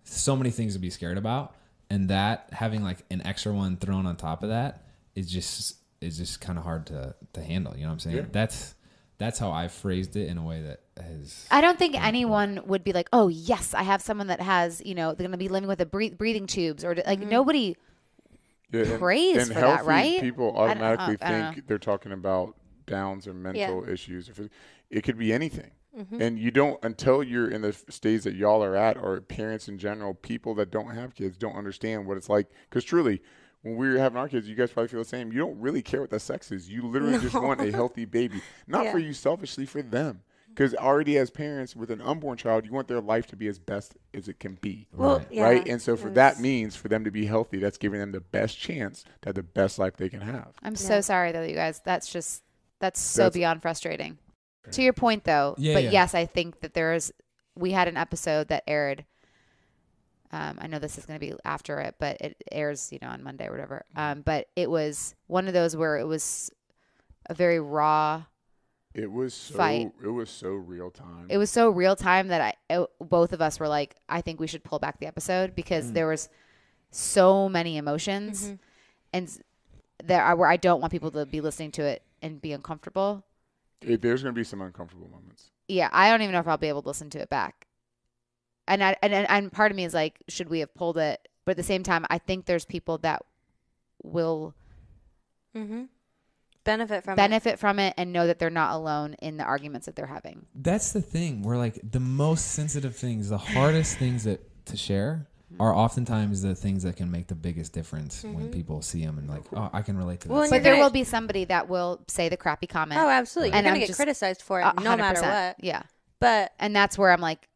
so many things to be scared about, and that having like an extra one thrown on top of that is just kind of hard to handle. You know what I'm saying? Yeah. That's how I phrased it in a way that has. I don't think anyone would be like, oh, yes, I have someone that has, they're going to be living with a breathing tubes or like nobody Yeah, prays and for that, healthy right? people I don't- automatically I don't think they're talking about Downs or mental issues. It could be anything. And you don't, until you're in the stage that y'all are at, or parents in general, people that don't have kids don't understand what it's like. Because truly, when we were having our kids, you guys probably feel the same. You don't really care what the sex is. You literally just want a healthy baby. Not for you selfishly, for them. Because already as parents with an unborn child, you want their life to be as best as it can be. Well, yeah. Right? And so for that means for them to be healthy, that's giving them the best chance to have the best life they can have. I'm so sorry, though, you guys. That's so beyond frustrating. To your point, though, Yeah. yes, I think that we had an episode that aired. I know this is going to be after it, but it airs, on Monday or whatever. But it was one of those where it was a very raw. It was so Fight. It was so real time. It was so real time that both of us were like, I think we should pull back the episode because there was so many emotions, and where I don't want people to be listening to it and be uncomfortable. There's going to be some uncomfortable moments. Yeah, I don't even know if I'll be able to listen to it back. And part of me is like, should we have pulled it? But at the same time, I think there's people that will benefit from it and know that they're not alone in the arguments that they're having. That's the thing. We're like the most sensitive things, the hardest things to share are oftentimes the things that can make the biggest difference when people see them and like, oh, I can relate to that. Well, But there will be somebody that will say the crappy comment. Oh, absolutely. You're And going I'm to get just- criticized for it no matter 100%. what. Yeah. But And that's where I'm like,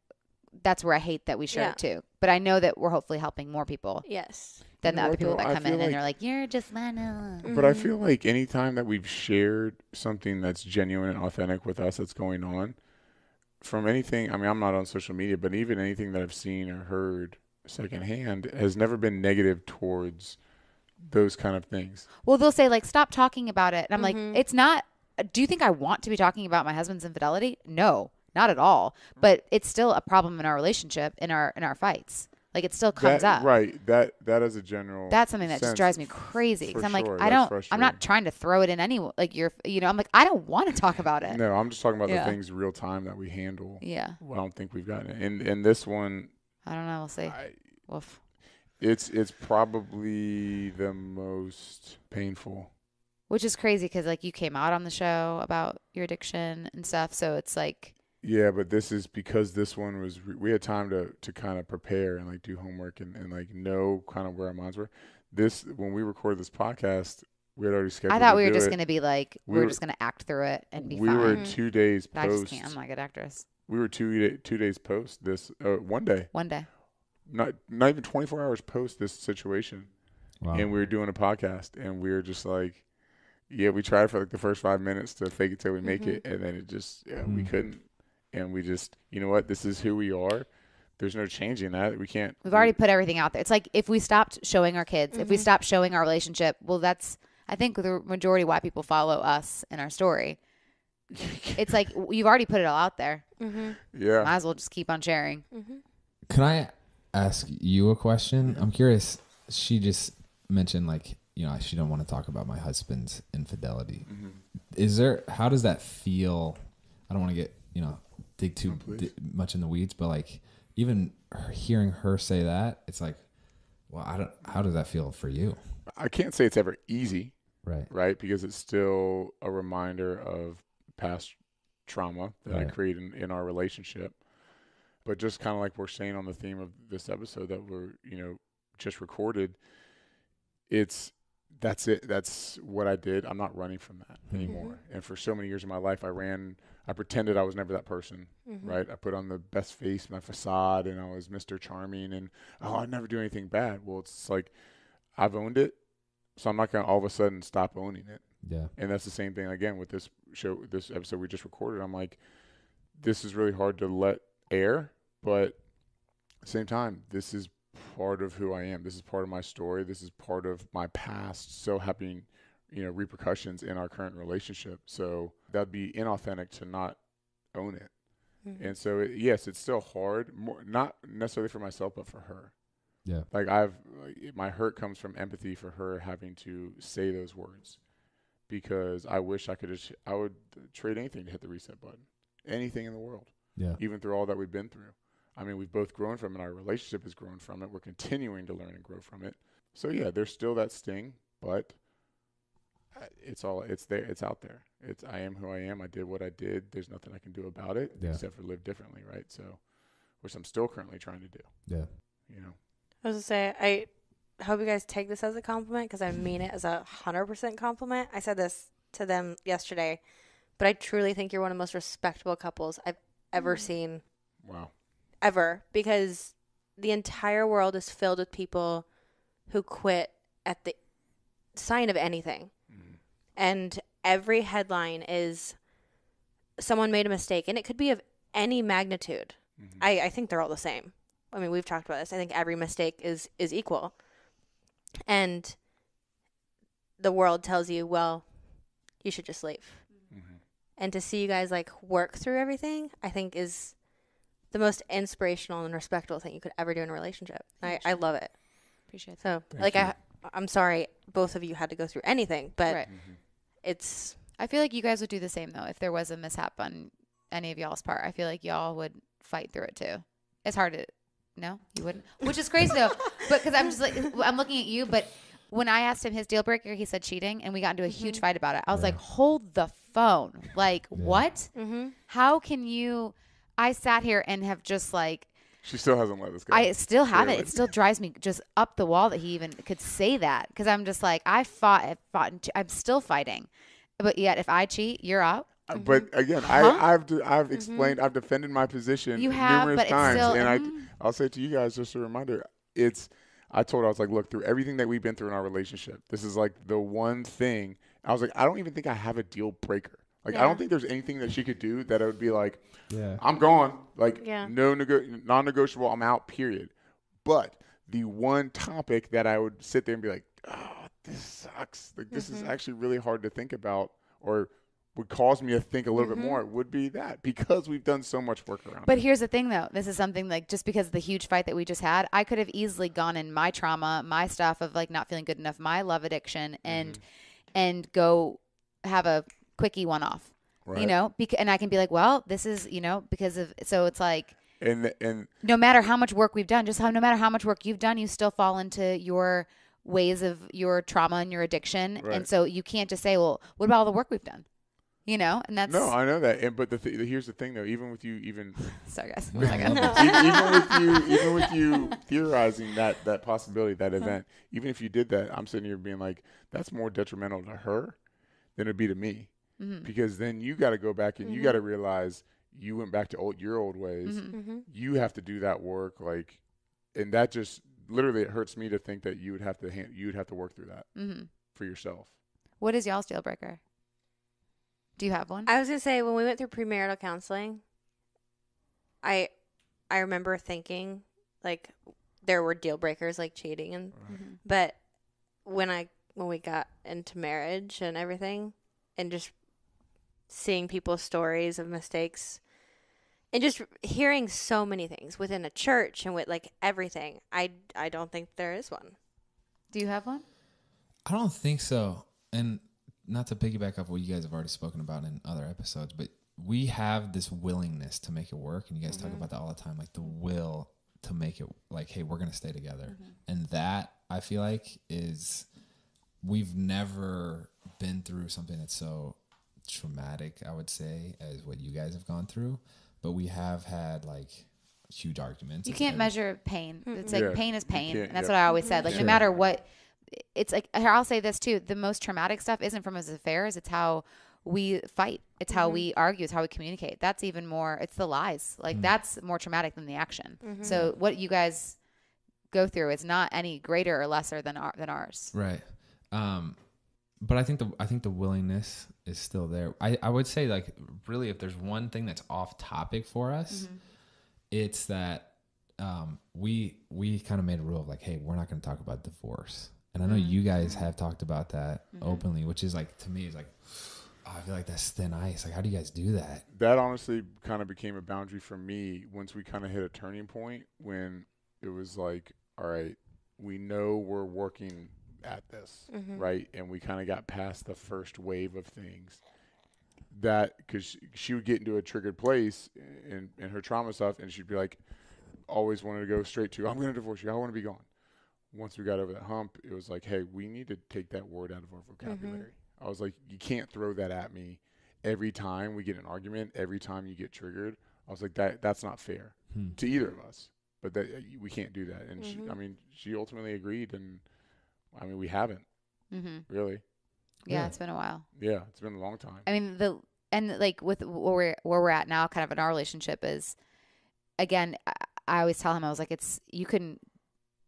that's where I hate that we share Yeah. it too. But I know that we're hopefully helping more people yes. than the You know other what, people though? that I come feel in and like- they're like, you're just Lana. But I feel like anytime that we've shared something that's genuine and authentic with us that's going on, from anything, I mean, I'm not on social media, but even anything that I've seen or heard secondhand has never been negative towards those kind of things. Well, they'll say like, stop talking about it. And I'm like, it's not, do you think I want to be talking about my husband's infidelity? No, not at all. But it's still a problem in our relationship, in our fights. Like it still comes up. Right. That is a general. That's something that just sense. drives me crazy. For Because I'm like, sure, I'm that's not trying to throw it in any, like I'm like, I don't want to talk about it. No, I'm just talking about Yeah. the things real time that we handle. Yeah. Well, I don't think we've gotten it. And this one, I don't know. We'll see. Woof. It's probably the most painful. Which is crazy because like you came out on the show about your addiction and stuff. So it's like. Yeah, but this is because this one was we had time to kind of prepare and like do homework and like know kind of where our minds were. This when we recorded this podcast, we had already scheduled. I thought we to were do just it. going to be like we were just going to act through it and be We fine. were 2 days But I just post. can't. I'm not a good actress. We were two days post this 1 day. 1 day. Not even 24 hours post this situation. Wow. And we were doing a podcast and we were just like, yeah, we tried for like the first 5 minutes to fake it till we make it, and then it just we couldn't. And we just, you know what? This is who we are. There's no changing that. We can't. We've already put everything out there. It's like if we stopped showing our kids, if we stopped showing our relationship, well, that's, I think, the majority why people follow us in our story. It's like you've already put it all out there. Yeah. Might as well just keep on sharing. Can I ask you a question? I'm curious. She just mentioned like, you know, she don't want to talk about my husband's infidelity. How does that feel? I don't want to get, you know, dig too much in the weeds, but like even hearing her say that, it's like, well, how does that feel for you? I can't say it's ever easy, Right. Because it's still a reminder of past trauma that I created in our relationship. But just kind of like we're saying on the theme of this episode that we're, you know, just recorded, that's it. That's what I did. I'm not running from that anymore. And for so many years of my life, I pretended I was never that person, right? I put on the best face, my facade, and I was Mr. Charming, and I'd never do anything bad. Well, it's like I've owned it, so I'm not going to all of a sudden stop owning it. Yeah. And that's the same thing again with this episode we just recorded. I'm like, this is really hard to let air, but at the same time, this is part of who I am. This is part of my story. This is part of my past. So having, you know, repercussions in our current relationship. So that'd be inauthentic to not own it. And so yes, it's still hard, not necessarily for myself, but for her. Yeah. Like my hurt comes from empathy for her having to say those words, because I wish I would trade anything to hit the reset button, anything in the world. Yeah. Even through all that we've been through. I mean, we've both grown from it. Our relationship has grown from it. We're continuing to learn and grow from it. So yeah, there's still that sting, but it's there. It's out there. I am who I am. I did what I did. There's nothing I can do about it except for live differently, right? So, which I'm still currently trying to do. Yeah. You know. I was going to say, I hope you guys take this as a compliment, because I mean it as 100% compliment. I said this to them yesterday, but I truly think you're one of the most respectable couples I've ever seen. Wow. Ever. Because the entire world is filled with people who quit at the sign of anything. And every headline is someone made a mistake, and it could be of any magnitude. I think they're all the same. I mean, we've talked about this. I think every mistake is equal. And the world tells you, well, you should just leave. And to see you guys like work through everything, I think is the most inspirational and respectful thing you could ever do in a relationship. I love it. Appreciate it. So like I'm sorry both of you had to go through anything, but it's. I feel like you guys would do the same though if there was a mishap on any of y'all's part. I feel like y'all would fight through it too. It's hard to. No, you wouldn't. Which is crazy though, but because I'm just like I'm looking at you. But when I asked him his deal breaker, he said cheating, and we got into a huge fight about it. I was like, hold the phone. Like what? How can you? I sat here and have just like. She still hasn't let this go. I still haven't. It still drives me just up the wall that he even could say that, because I'm just like I fought. I'm still fighting, but yet if I cheat, you're out. But again, I've explained, I've defended my position numerous times, still, and I'll say to you guys just a reminder. I told her, I was like, look, through everything that we've been through in our relationship, this is like the one thing. I was like, I don't even think I have a deal breaker. Like, I don't think there's anything that she could do that it would be like, I'm gone. Like, no non-negotiable, I'm out, period. But the one topic that I would sit there and be like, oh, this sucks. Like, this is actually really hard to think about, or would cause me to think a little bit more, would be that, because we've done so much work around But it. here's the thing, though. This is something like just because of the huge fight that we just had, I could have easily gone in my trauma, my stuff of like not feeling good enough, my love addiction, and go have a quickie one-off, you know? And I can be like, well, this is, you know, because of, so it's like, And no matter how much work we've done, no matter how much work you've done, you still fall into your ways of your trauma and your addiction. Right. And so you can't just say, well, what about all the work we've done? You know, and that's no, I know that. But here's the thing, though. Even with you, sorry guys. even with you theorizing that possibility, that event, even if you did that, I'm sitting here being like, that's more detrimental to her than it'd be to me, because then you got to go back and you got to realize you went back to your old ways. You have to do that work, like, and that just literally it hurts me to think that you would have to work through that for yourself. What is y'all's deal breaker? Do you have one? I was going to say, when we went through premarital counseling, I remember thinking, like, there were deal breakers like cheating, and but when we got into marriage and everything, and just seeing people's stories of mistakes, and just hearing so many things within a church and with like everything, I don't think there is one. Do you have one? I don't think so. And not to piggyback off what you guys have already spoken about in other episodes, but we have this willingness to make it work. And you guys talk about that all the time, like the will to make it like, hey, we're going to stay together. And that I feel like we've never been through something that's so traumatic, I would say, as what you guys have gone through. But we have had like huge arguments. You can't measure pain. It's like pain is pain. And that's yeah. what I always said. Like no matter what, it's like, I'll say this too. The most traumatic stuff isn't from his affairs. It's how we fight. It's how we argue. It's how we communicate. That's even more, it's the lies. Like that's more traumatic than the action. So what you guys go through is not any greater or lesser than ours. Right. But I think the willingness is still there. I would say, like, really, if there's one thing that's off topic for us, it's that we kind of made a rule of like, hey, we're not going to talk about divorce. And I know you guys have talked about that openly, which is like, to me, is like, oh, I feel like that's thin ice. Like, how do you guys do that? That honestly kind of became a boundary for me once we kind of hit a turning point when it was like, all right, we know we're working at this, right? And we kind of got past the first wave of things that, because she would get into a triggered place in her trauma stuff, and she'd be like, always wanted to go straight to, I'm going to divorce you, I want to be gone. Once we got over that hump, it was like, hey, we need to take that word out of our vocabulary. I was like, you can't throw that at me every time we get an argument, every time you get triggered. I was like, that's not fair to either of us, but that we can't do that. And she ultimately agreed, and I mean, we haven't really. Yeah, it's been a while. Yeah, it's been a long time. I mean, like with where we're at now, kind of in our relationship is, again, I always tell him, I was like, you can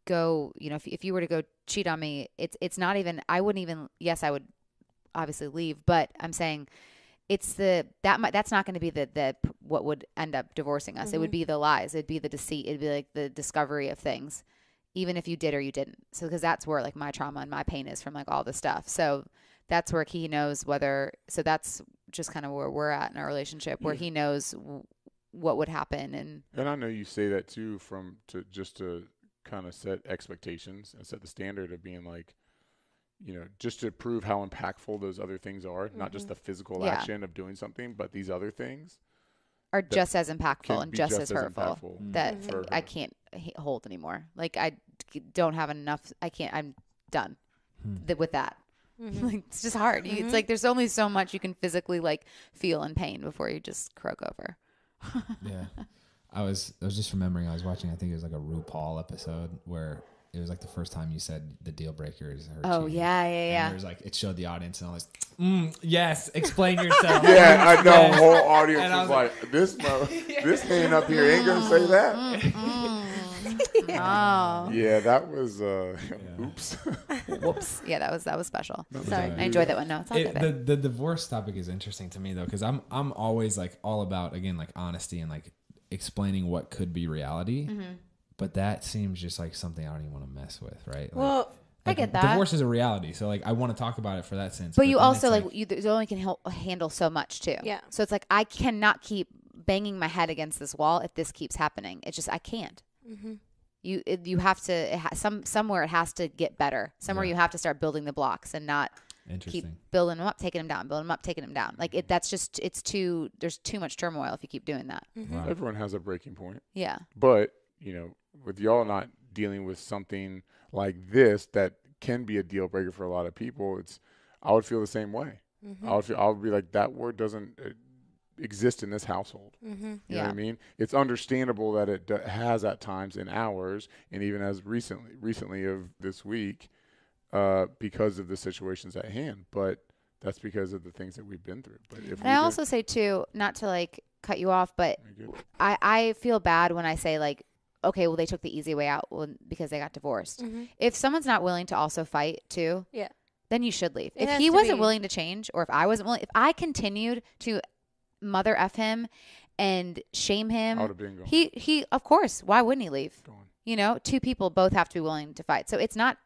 go, you know, if you were to go cheat on me, it's not even, I wouldn't even, yes, I would obviously leave, but I'm saying it's that's not going to be the what would end up divorcing us. It would be the lies. It'd be the deceit. It'd be like the discovery of things, even if you did or you didn't. So, because that's where like my trauma and my pain is from, like all this stuff. So that's where he knows so that's just kind of where we're at in our relationship, where he knows what would happen. And I know you say that too, to kind of set expectations and set the standard of being like, you know, just to prove how impactful those other things are, not just the physical action of doing something, but these other things are just as impactful and just as hurtful that I her. can't hold anymore. Like I don't have enough. I'm done with that. Like it's just hard. It's like there's only so much you can physically like feel in pain before you just croak over. Yeah. I was just remembering, I was watching, I think it was like a RuPaul episode where it was like the first time you said the deal breaker is her cheating. Yeah. And there was like, it showed the audience and all this, yes, explain yourself. Yeah, I know. The whole audience was like, this man up here ain't going to say that. Oh. Yeah, that was, oops. Whoops. Yeah, that was special. Sorry. I enjoyed that one. No, it's all good. The divorce topic is interesting to me though, because I'm always like all about, again, like honesty and like explaining what could be reality. But that seems just like something I don't even want to mess with, right? Well, I get that. Divorce is a reality, so like I want to talk about it for that sense. But you also like you only can handle so much too. Yeah. So it's like I cannot keep banging my head against this wall if this keeps happening. It's just I can't. You have to somewhere it has to get better. Somewhere you have to start building the blocks and not Interesting. keep building them up, taking them down, building them up, taking them down. Like there's too much turmoil if you keep doing that. Wow. Everyone has a breaking point. Yeah. But, you know, with y'all not dealing with something like this that can be a deal breaker for a lot of people, I would feel the same way. I would be like, that word doesn't exist in this household. You know what I mean? It's understandable that it has at times in ours, and even as recently of this week, because of the situations at hand. But that's because of the things that we've been through. But and I also say too, not to like cut you off, but I feel bad when I say like, okay, well they took the easy way out because they got divorced. If someone's not willing to also fight too, then you should leave. If he wasn't willing to change, or if I wasn't willing, if I continued to mother F him and shame him, I would have been gone. he of course, why wouldn't he leave? You know, two people both have to be willing to fight. So it's not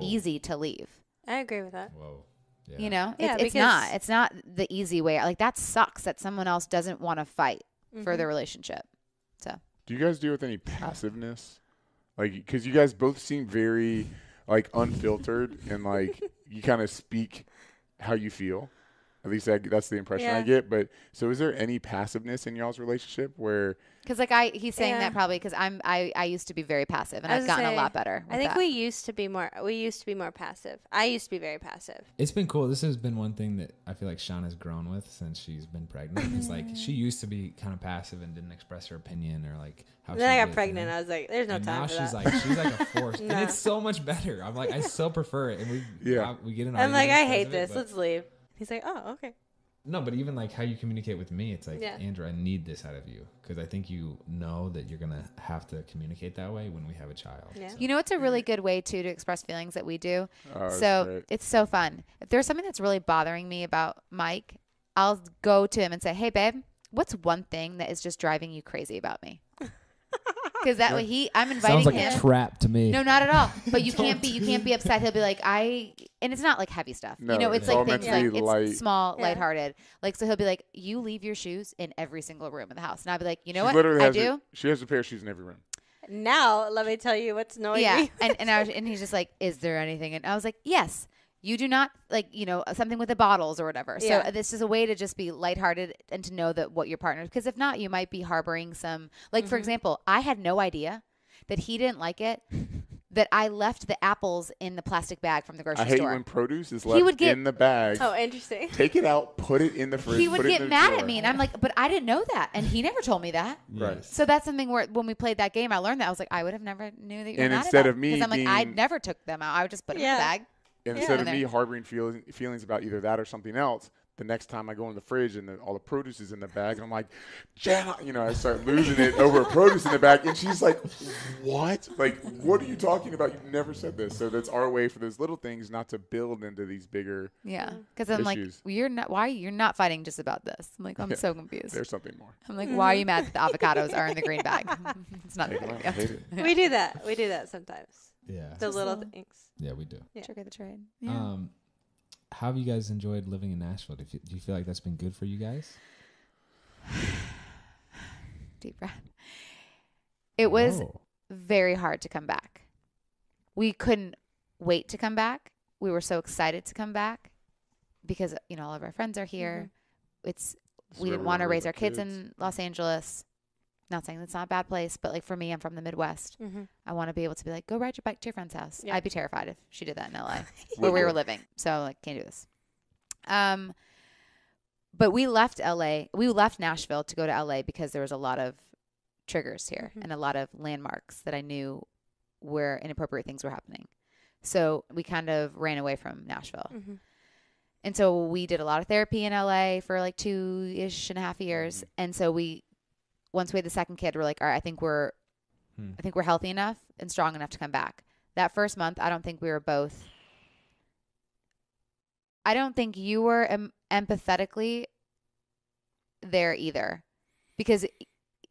easy to leave. I agree with that. Whoa. Yeah. You know, Yeah, it's not the easy way. Like that sucks that someone else doesn't want to fight for their relationship. So do you guys deal with any passiveness? Like, because you guys both seem very like unfiltered and like you kind of speak how you feel. At least that's the impression I get. But so is there any passiveness in y'all's relationship where? Because like he's saying that probably because I used to be very passive and I've gotten a lot better. I think we used to be more passive. I used to be very passive. It's been cool. This has been one thing that I feel like Shawn has grown with since she's been pregnant. It's like she used to be kind of passive and didn't express her opinion or like how. Then I got pregnant. I was like, "There's no time for that." Now she's like a force, and it's so much better. I'm like, I so prefer it, and we get in. I'm like, I hate this. Let's leave. He's like, "Oh, okay." No, but even like how you communicate with me, it's like, Andrew, I need this out of you because I think you know that you're gonna have to communicate that way when we have a child. Yeah. So. You know, it's a really good way too to express feelings that we do. So it's so fun. If there's something that's really bothering me about Mike, I'll go to him and say, "Hey, babe, what's one thing that is just driving you crazy about me?" Because that way I'm inviting him. Sounds like a trap to me. No, not at all. But you can't be upset. He'll be like, and it's not like heavy stuff. No, you know, it's like things like it's small, Yeah. lighthearted. Like, so he'll be like, you leave your shoes in every single room in the house. And I'll be like, you know what? I do. She has a pair of shoes in every room. Now, let me tell you what's annoying me. and he's just like, is there anything? And I was like, yes. You do not like, you know, something with the bottles or whatever. So this is a way to just be lighthearted and to know that what your partner, because if not, you might be harboring some, like, for example, I had no idea that he didn't like it, that I left the apples in the plastic bag from the grocery store. I hate when produce is left in the bag. Oh, interesting. Take it out, put it in the fridge. He would get mad at me, and I'm like, but I didn't know that, and he never told me that. Right. So that's something where when we played that game, I learned that. I was like, I would have never knew that you were And mad instead at of me because I'm like, being- I never took them out. I would just put them in the bag. And instead of me harboring feelings about either that or something else, the next time I go in the fridge and all the produce is in the bag, and I'm like, Jana, you know, I start losing it over produce in the bag, and she's like, what? Like, what are you talking about? You've never said this. So that's our way for those little things not to build into these bigger because I'm issues. like, you're not fighting just about this. I'm like, I'm so confused. There's something more. I'm like, why are you mad that the avocados are in the green bag? It's not. I hate it. We do that. We do that sometimes. Yeah. The little things. Yeah, we do. Yeah. Trick of the trade. How have you guys enjoyed living in Nashville? Do you feel like that's been good for you guys? Deep breath. It was very hard to come back. We couldn't wait to come back. We were so excited to come back because, you know, all of our friends are here. We didn't want to raise our kids in Los Angeles. Not saying that's not a bad place, but like for me, I'm from the Midwest. I want to be able to be like, go ride your bike to your friend's house. I'd be terrified if she did that in LA where we were living. So like, can't do this. But we left LA. We left Nashville to go to LA because there was a lot of triggers here and a lot of landmarks that I knew where inappropriate things were happening. So we kind of ran away from Nashville. And so we did a lot of therapy in LA for like 2.5 years. And so once we had the second kid, we're like, all right, I think we're healthy enough and strong enough to come back. That first month, I don't think we were both. I don't think you were empathetically there either, because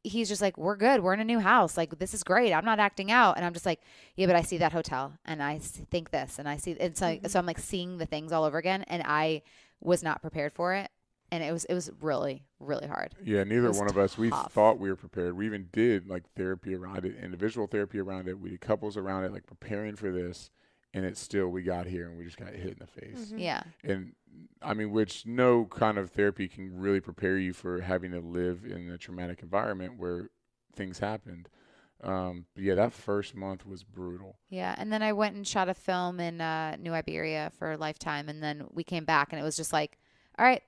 he's just like, we're good. We're in a new house. Like, this is great. I'm not acting out. And I'm just like, yeah, but I see that hotel and I think this and I see, and so I'm like seeing the things all over again. And I was not prepared for it. And it was really, really hard. Yeah, neither one of us, we thought we were prepared. We even did like therapy around it, individual therapy around it. We did couples around it, like preparing for this. and it's still we got here and we just got hit in the face. Yeah. And I mean, which no kind of therapy can really prepare you for having to live in a traumatic environment where things happened. But yeah, that first month was brutal. Yeah. And then I went and shot a film in New Iberia for Lifetime. And then we came back and it was just like, all right,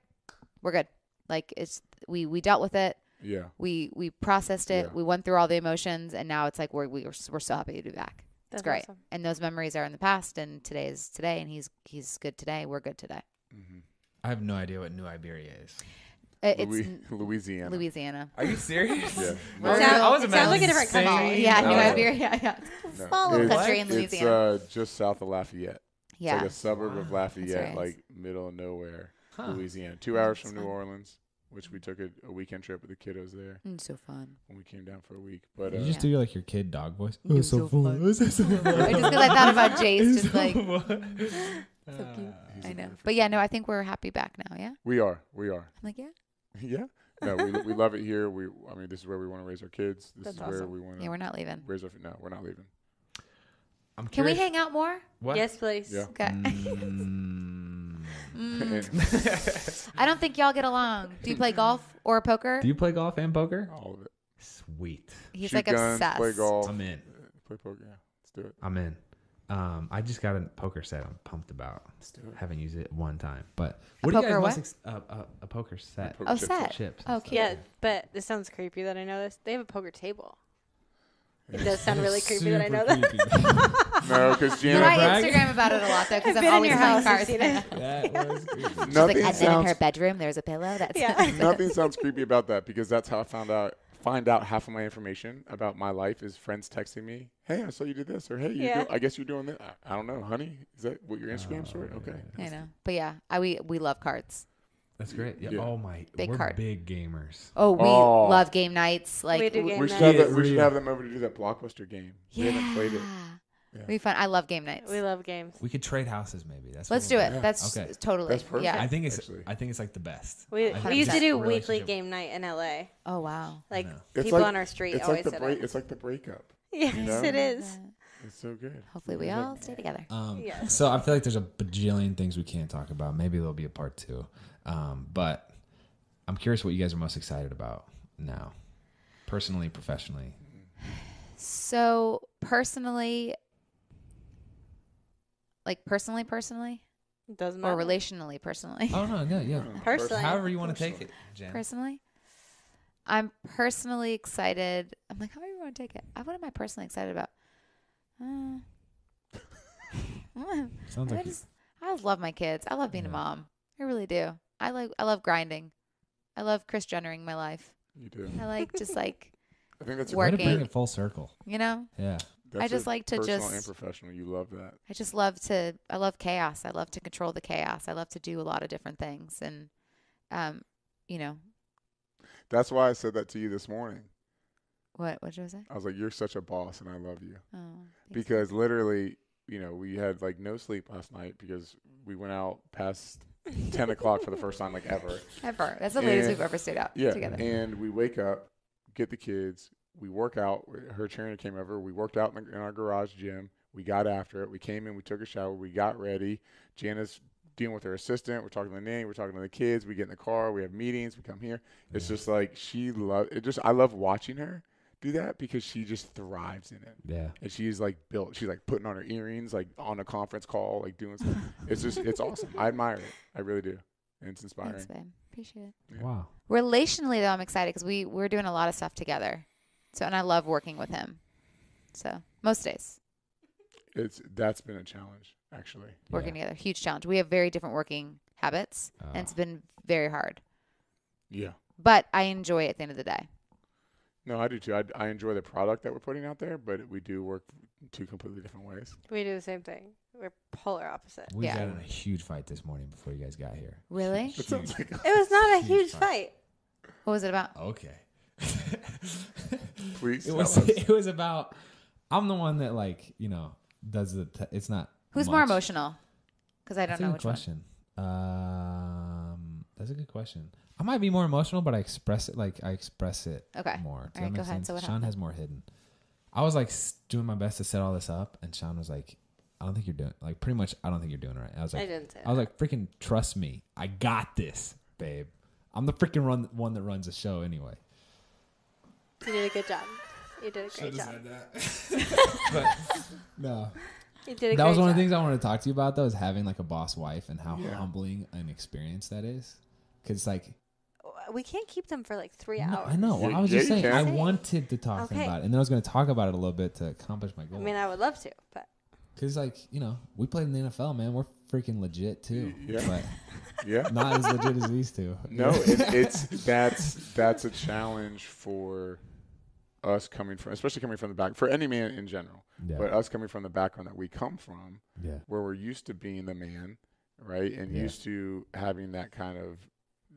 we're good. Like we dealt with it. Yeah. We processed it. Yeah. We went through all the emotions. And now it's like, we're so happy to be back. It's That's great. awesome. And those memories are in the past and today is today. And he's good today. We're good today. I have no idea what New Iberia is. It's Louisiana. Louisiana. Are you serious? Yeah. Sounds like a different country. Yeah, New No. Iberia. Yeah. Small little It's- country in Louisiana. It's just south of Lafayette. Yeah. It's like a suburb of Lafayette, right. like middle of nowhere, Huh. Louisiana. 2 hours from That's New fun. Orleans, which we took a weekend trip with the kiddos there So fun. when we came down for a week. But Did you just do like your kid dog voice? You're so fun. Just because I thought about Jace, just like, so so cute. he's I a know. wonderful But yeah, kid. no, I think we're happy back now. Yeah. we are. I'm like, yeah. Yeah. No, we love it here. I mean, this is where we want to raise our kids. This That's is where awesome. we want Yeah, to we're not leaving. raise our. No, we're not leaving. I'm Can we curious. hang out more? What? Yes, please. Yeah. Okay. And I don't think y'all get along. Do you play golf or poker? Do you play golf and poker? all of it. Sweet. He's Shoot like guns, obsessed. play golf, I'm in. play poker. Yeah, let's do it. I'm in. I just got a poker set. I'm pumped about. Let's do it. Haven't used it one time, but A what do you poker guys what? a poker set? Poker Oh, chips. set. Chips. Oh, and cute. Yeah, but this sounds creepy that I know this. They have a poker table. It does sound really creepy that I know that. No, because But Jana, I brag? Instagram about it a lot though because I've I'm been in always your playing house. I've cards. seen it. That was creepy. She's like, nothing and then in her sounds bedroom there's a pillow. That's Yeah. nothing sounds creepy about that because that's how I find out half of my information about my life is friends texting me, "Hey, I saw you did this," or "Hey, Yeah. I guess you're doing this." I don't know, honey. Is that what your Instagram story? Okay. I know. But yeah, we love cards. That's great. Yeah. Yeah. Oh my. Big we're card. big gamers. Oh, we Oh. love game nights. Like We do game We should night. have we should have them over to do that Blockbuster game. We haven't played it. Yeah. Be fun. I love game nights. We love games. We could trade houses maybe. That's Let's what do we'll it. Yeah. That's Okay. totally. That's perfect. Yeah. I think it's Actually. like the best. We I used to think do that weekly relationship- game night in LA. Oh wow. Like know. It's people like- on our street It's always like the said it. It's like the breakup. Yes, know? it is. It's so good. Hopefully we all stay together. Yes. So I feel like there's a bajillion things we can't talk about. Maybe there'll be a part 2. But I'm curious what you guys are most excited about now, personally, professionally. So personally, personally, Doesn't or matter. relationally, personally. Oh no, yeah. Personally. However you want to take it, Jen. Personally, I'm personally excited. I'm like, how do you want to take it? What am I personally excited about? Sounds like I just love my kids. I love being a mom. I really do. I love grinding. I love Chris Jennering my life. You do. I like just like, I think that's way to working. bring it full circle. you know, Yeah. That's I just a like to personal just- and professional. You love that. I love chaos. I love to control the chaos. I love to do a lot of different things. And, you know, That's why I said that to you this morning. what did I say? I was like, "You're such a boss, and I love you." Oh, thanks. Because literally, we had like no sleep last night because we went out past 10 o'clock for the first time like ever. Ever. That's the latest And- we've ever stayed out Yeah, together. and we wake up, get the kids, we work out. Her trainer came over. We worked out in our garage gym. We got after it. We came in. We took a shower. We got ready. Jana's dealing with her assistant. We're talking to the nanny. We're talking to the kids. We get in the car. We have meetings. We come here. It's just like she loves it. I love watching her do that because she just thrives in it. Yeah. And she's like built. She's like putting on her earrings, like on a conference call, like doing stuff. It's awesome. I admire it. I really do. And it's inspiring. Thanks, babe. Appreciate it. Yeah. Wow. Relationally, though, I'm excited because we're doing a lot of stuff together. So, and I love working with him. So, most days That's been a challenge, actually. working together, huge challenge. We have very different working habits, and it's been very hard. Yeah. But I enjoy it at the end of the day. No, I do too. I enjoy the product that we're putting out there, but we do work two completely different ways. We do the same thing. We're polar opposite. We Yeah. got in a huge fight this morning before you guys got here. Really? It sounds like It was not a Huge huge fight. What was it about? Okay. please It tell was us. it was about I'm the one that does it's not Who's more much. emotional? Because I don't That's a know good which one. question. That's a good question. I might be more emotional, but I express it Okay. more. Does All right, that go make ahead. sense? So what Sean happened? has more hidden. I was like doing my best to set all this up, and Sean was like, I don't think you're doing like pretty much. I don't think you're doing it right. I was like, I didn't say I was like, freaking trust me. I got this, babe. I'm the freaking one that runs the show anyway. You did a good job. You did a great job. But no. You did a That was great one of job. the things I wanted to talk to you about, though, is having like a boss wife and how humbling an experience that is. Because like, We can't keep them for like 3 no, hours. I know. Well, I was Yeah, just you saying, I can. wanted to talk to him about it, and then I was going to talk about it a little bit to accomplish my goal. I mean, I would love to, but Because like, you know, we played in the NFL, man. We're freaking legit too. Yeah. But Yeah. not as legit as these two. No, that's a challenge for us coming from, especially coming from the back, for any man in general. Yeah. But us coming from the background that we come from, Yeah. where we're used to being the man, right, and Yeah. used to having that kind of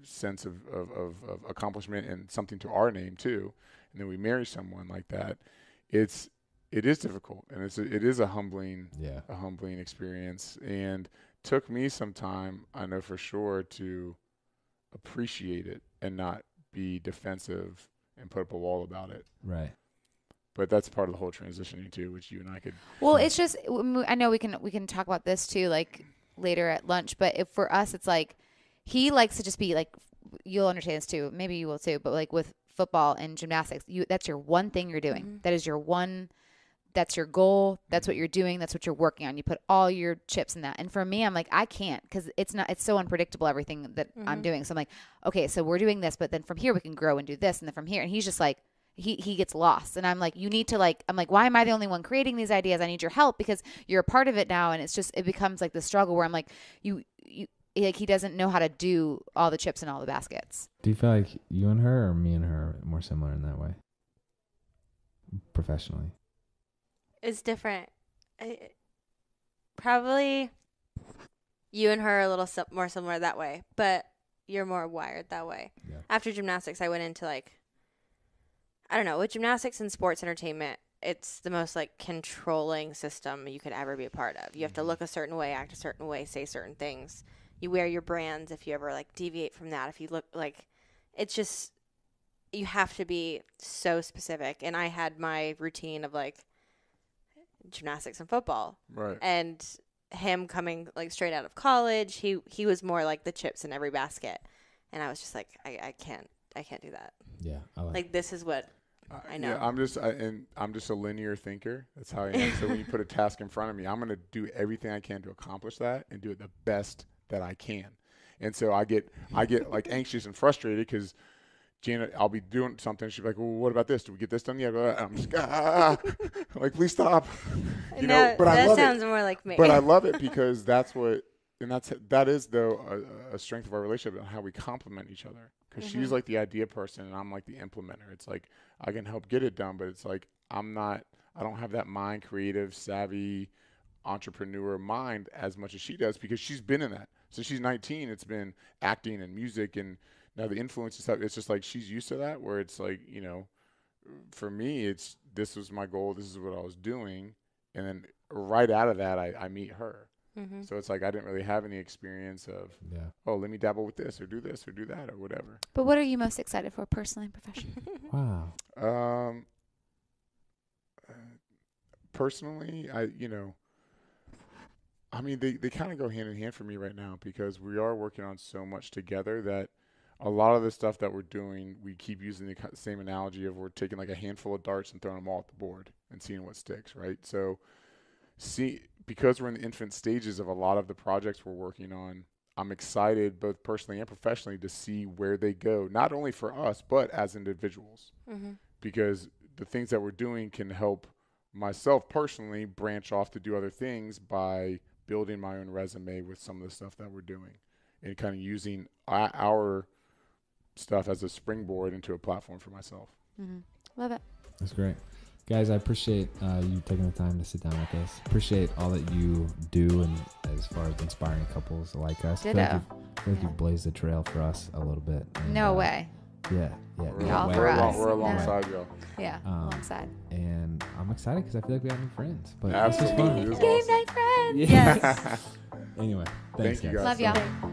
sense of accomplishment and something to our name too, and then we marry someone like that, it is difficult, and it is a humbling experience, and took me some time, I know for sure, to appreciate it and not be defensive and put up a wall about it. Right. But that's part of the whole transitioning too, which you and I could. Well, it's just, I know we can talk about this too, like later at lunch, but if for us, it's like, he likes to just be like, you'll understand this too, maybe you will too, but like with football and gymnastics, that's your one thing you're doing. Mm-hmm. That is your one, that's your goal. That's what you're doing. That's what you're working on. You put all your chips in that. And for me, I'm like, I can't, because it's so unpredictable, everything that I'm doing. So I'm like, okay, so we're doing this, but then from here we can grow and do this. And then from here, and he's just like, he gets lost. And I'm like, you need to like, I'm like, why am I the only one creating these ideas? I need your help because you're a part of it now. And it's just, it becomes like the struggle where I'm like, you like, he doesn't know how to do all the chips in all the baskets. Do you feel like you and her or me and her are more similar in that way? Professionally. it's different. Probably you and her are a little more similar that way, but you're more wired that way. Yeah. After gymnastics, I went into like, I don't know, with gymnastics and sports entertainment, it's the most like controlling system you could ever be a part of. You have to look a certain way, act a certain way, say certain things. You wear your brands if you ever like deviate from that. If you look like, it's just, you have to be so specific. And I had my routine of like gymnastics and football. Right. And him coming like straight out of college, he was more like the chips in every basket. And I was just like, I can't do that. Yeah. I Like this is what I know. Yeah, I'm just a linear thinker. That's how I am. So when you put a task in front of me, I'm going to do everything I can to accomplish that and do it the best that I can. And so I get like anxious and frustrated because Jana, I'll be doing something. She'll be like, well, what about this? Do we get this done yet? I'm just I'm like, please stop. You know, but I love it. That sounds more like me. But I love it because that is though a strength of our relationship and how we complement each other. Because she's like the idea person and I'm like the implementer. It's like I can help get it done, but it's like I don't have that mind, creative, savvy, entrepreneur mind as much as she does because she's been in that. So she's 19. It's been acting and music and now the influence and stuff. It's just like she's used to that. Where it's like, you know, for me, this was my goal. This is what I was doing, and then right out of that, I meet her. Mm-hmm. So it's like I didn't really have any experience of, oh, let me dabble with this or do that or whatever. But what are you most excited for personally and professionally? Wow. Personally, they kind of go hand in hand for me right now because we are working on so much together that a lot of the stuff that we're doing, we keep using the same analogy of we're taking like a handful of darts and throwing them all at the board and seeing what sticks, right? So because we're in the infant stages of a lot of the projects we're working on, I'm excited both personally and professionally to see where they go, not only for us, but as individuals. Mm-hmm. Because the things that we're doing can help myself personally branch off to do other things by building my own resume with some of the stuff that we're doing and kind of using our stuff as a springboard into a platform for myself. Mm-hmm. Love it. That's great. Guys, I appreciate you taking the time to sit down with us. Appreciate all that you do and as far as inspiring couples like us. Ditto. I feel like you've blazed the trail for us a little bit. And, No way. Yeah. Y'all for us. We're alongside y'all. Yeah, alongside. And I'm excited because I feel like we have new friends. But Absolutely. this is fun. This is Game awesome. night friends. Yes. Anyway, thanks, Thank you guys. guys. Love y'all.